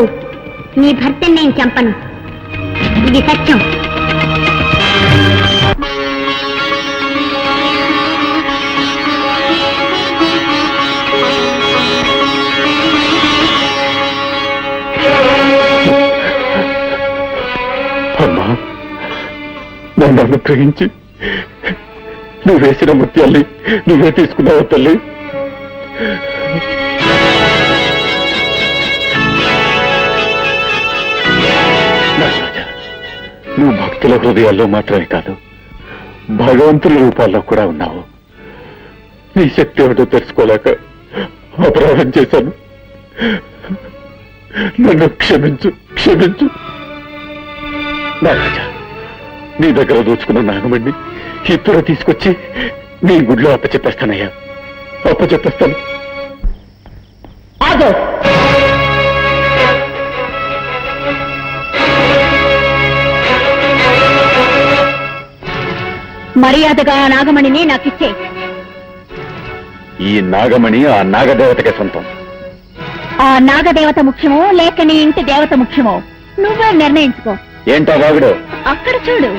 నీ భర్తని నేను చంపను. ఇది సత్యం. అమ్మా, నన్ను అనుగ్రహించి నువ్వు వేసిన ముత్యాల్ని నువ్వే తీసుకున్నావు తల్లి. నువ్వు భక్తుల హృదయాల్లో మాత్రమే కాదు, భగవంతుల రూపాల్లో కూడా ఉన్నావు. నీ శక్తి ఏమిటో తెలుసుకోలేక అపరాధం చేశాను. నన్ను క్షమించు, క్షమించు. నారాజా, నీ దగ్గర దోచుకున్న నాగమణ్ణి ఇప్పుడు తీసుకొచ్చి నీ గుడిలో అప్పచెప్పేస్తానయ్యా, అప్పచెప్పేస్తాను. ఆగు. మర్యాదగా ఆ నాగమణిని నాకిచ్చే. ఈ నాగమణి ఆ నాగదేవతకి సొంతం. ఆ నాగదేవత ముఖ్యమో లేక నీ ఇంటి దేవత ముఖ్యమో నువ్వే నిర్ణయించుకో. ఏంటో బాగుడు? అక్కడ చూడు.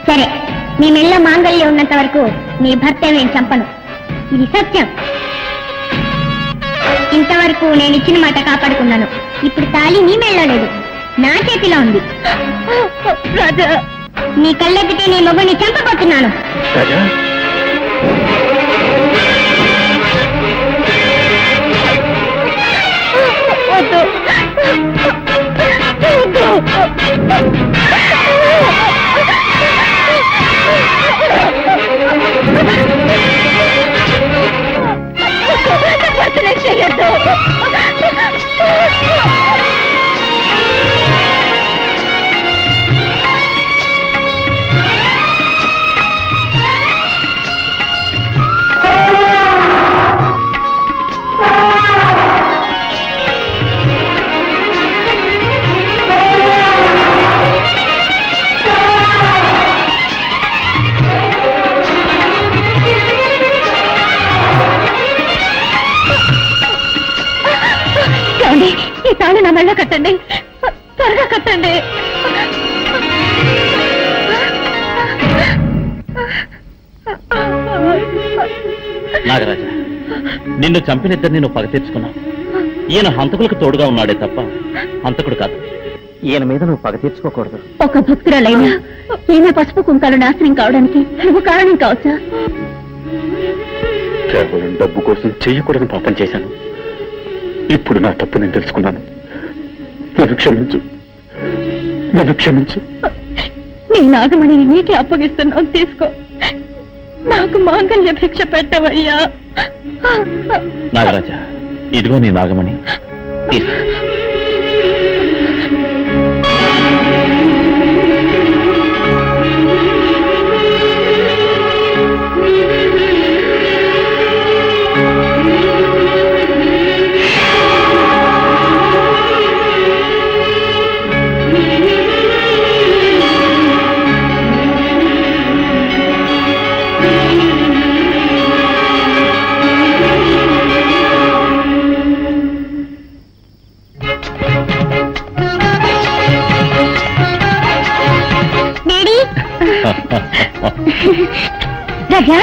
సరే, నీ మెళ్ళ మాంగళ్యం ఉన్నంత వరకు నీ భర్త నేను చంపను. ఇది సత్యం. ఇంతవరకు నేను ఇచ్చిన మాట కాపాడుకున్నాను. ఇప్పుడు తాళి నీ మెళ్ళో లేదు, నా చేతిలో ఉంది. రాజా, నీ కళ్ళెత్తితే నీ మొగుడిని చంపబోతున్నాను. చేయొద్దు. ఈ తాళి నా మెళ్ళ కట్టండి, త్వరగా కట్టండి. నాగరాజా, నిన్ను చంపినిద్దరిని నువ్వు పగ తీర్చుకున్నావు. ఈయన హంతకులకు తోడుగా ఉన్నాడే తప్ప హంతకుడు కాదు. ఈయన మీద నువ్వు పగ తీర్చుకోకూడదు. ఒక భక్తురాలైనా ఈమె పసుపు కుంకాలు నాశనం కావడానికి నువ్వు కారణం కావచ్చా? కేవలం డబ్బు కోసం చెయ్యకూడని పాపం చేశాను. ఇప్పుడు నా తప్పు నేను తెలుసుకున్నాను. నన్ను క్షమించు, నన్ను క్షమించు. నీ నాగమణిని నీకే అప్పగిస్తున్నావు, తీసుకో. నాకు మాంగళ్య భిక్ష పెట్టవయ్యా. నాగరాజా, ఇదిగో నీ నాగమణి. తీసుకో. రాజా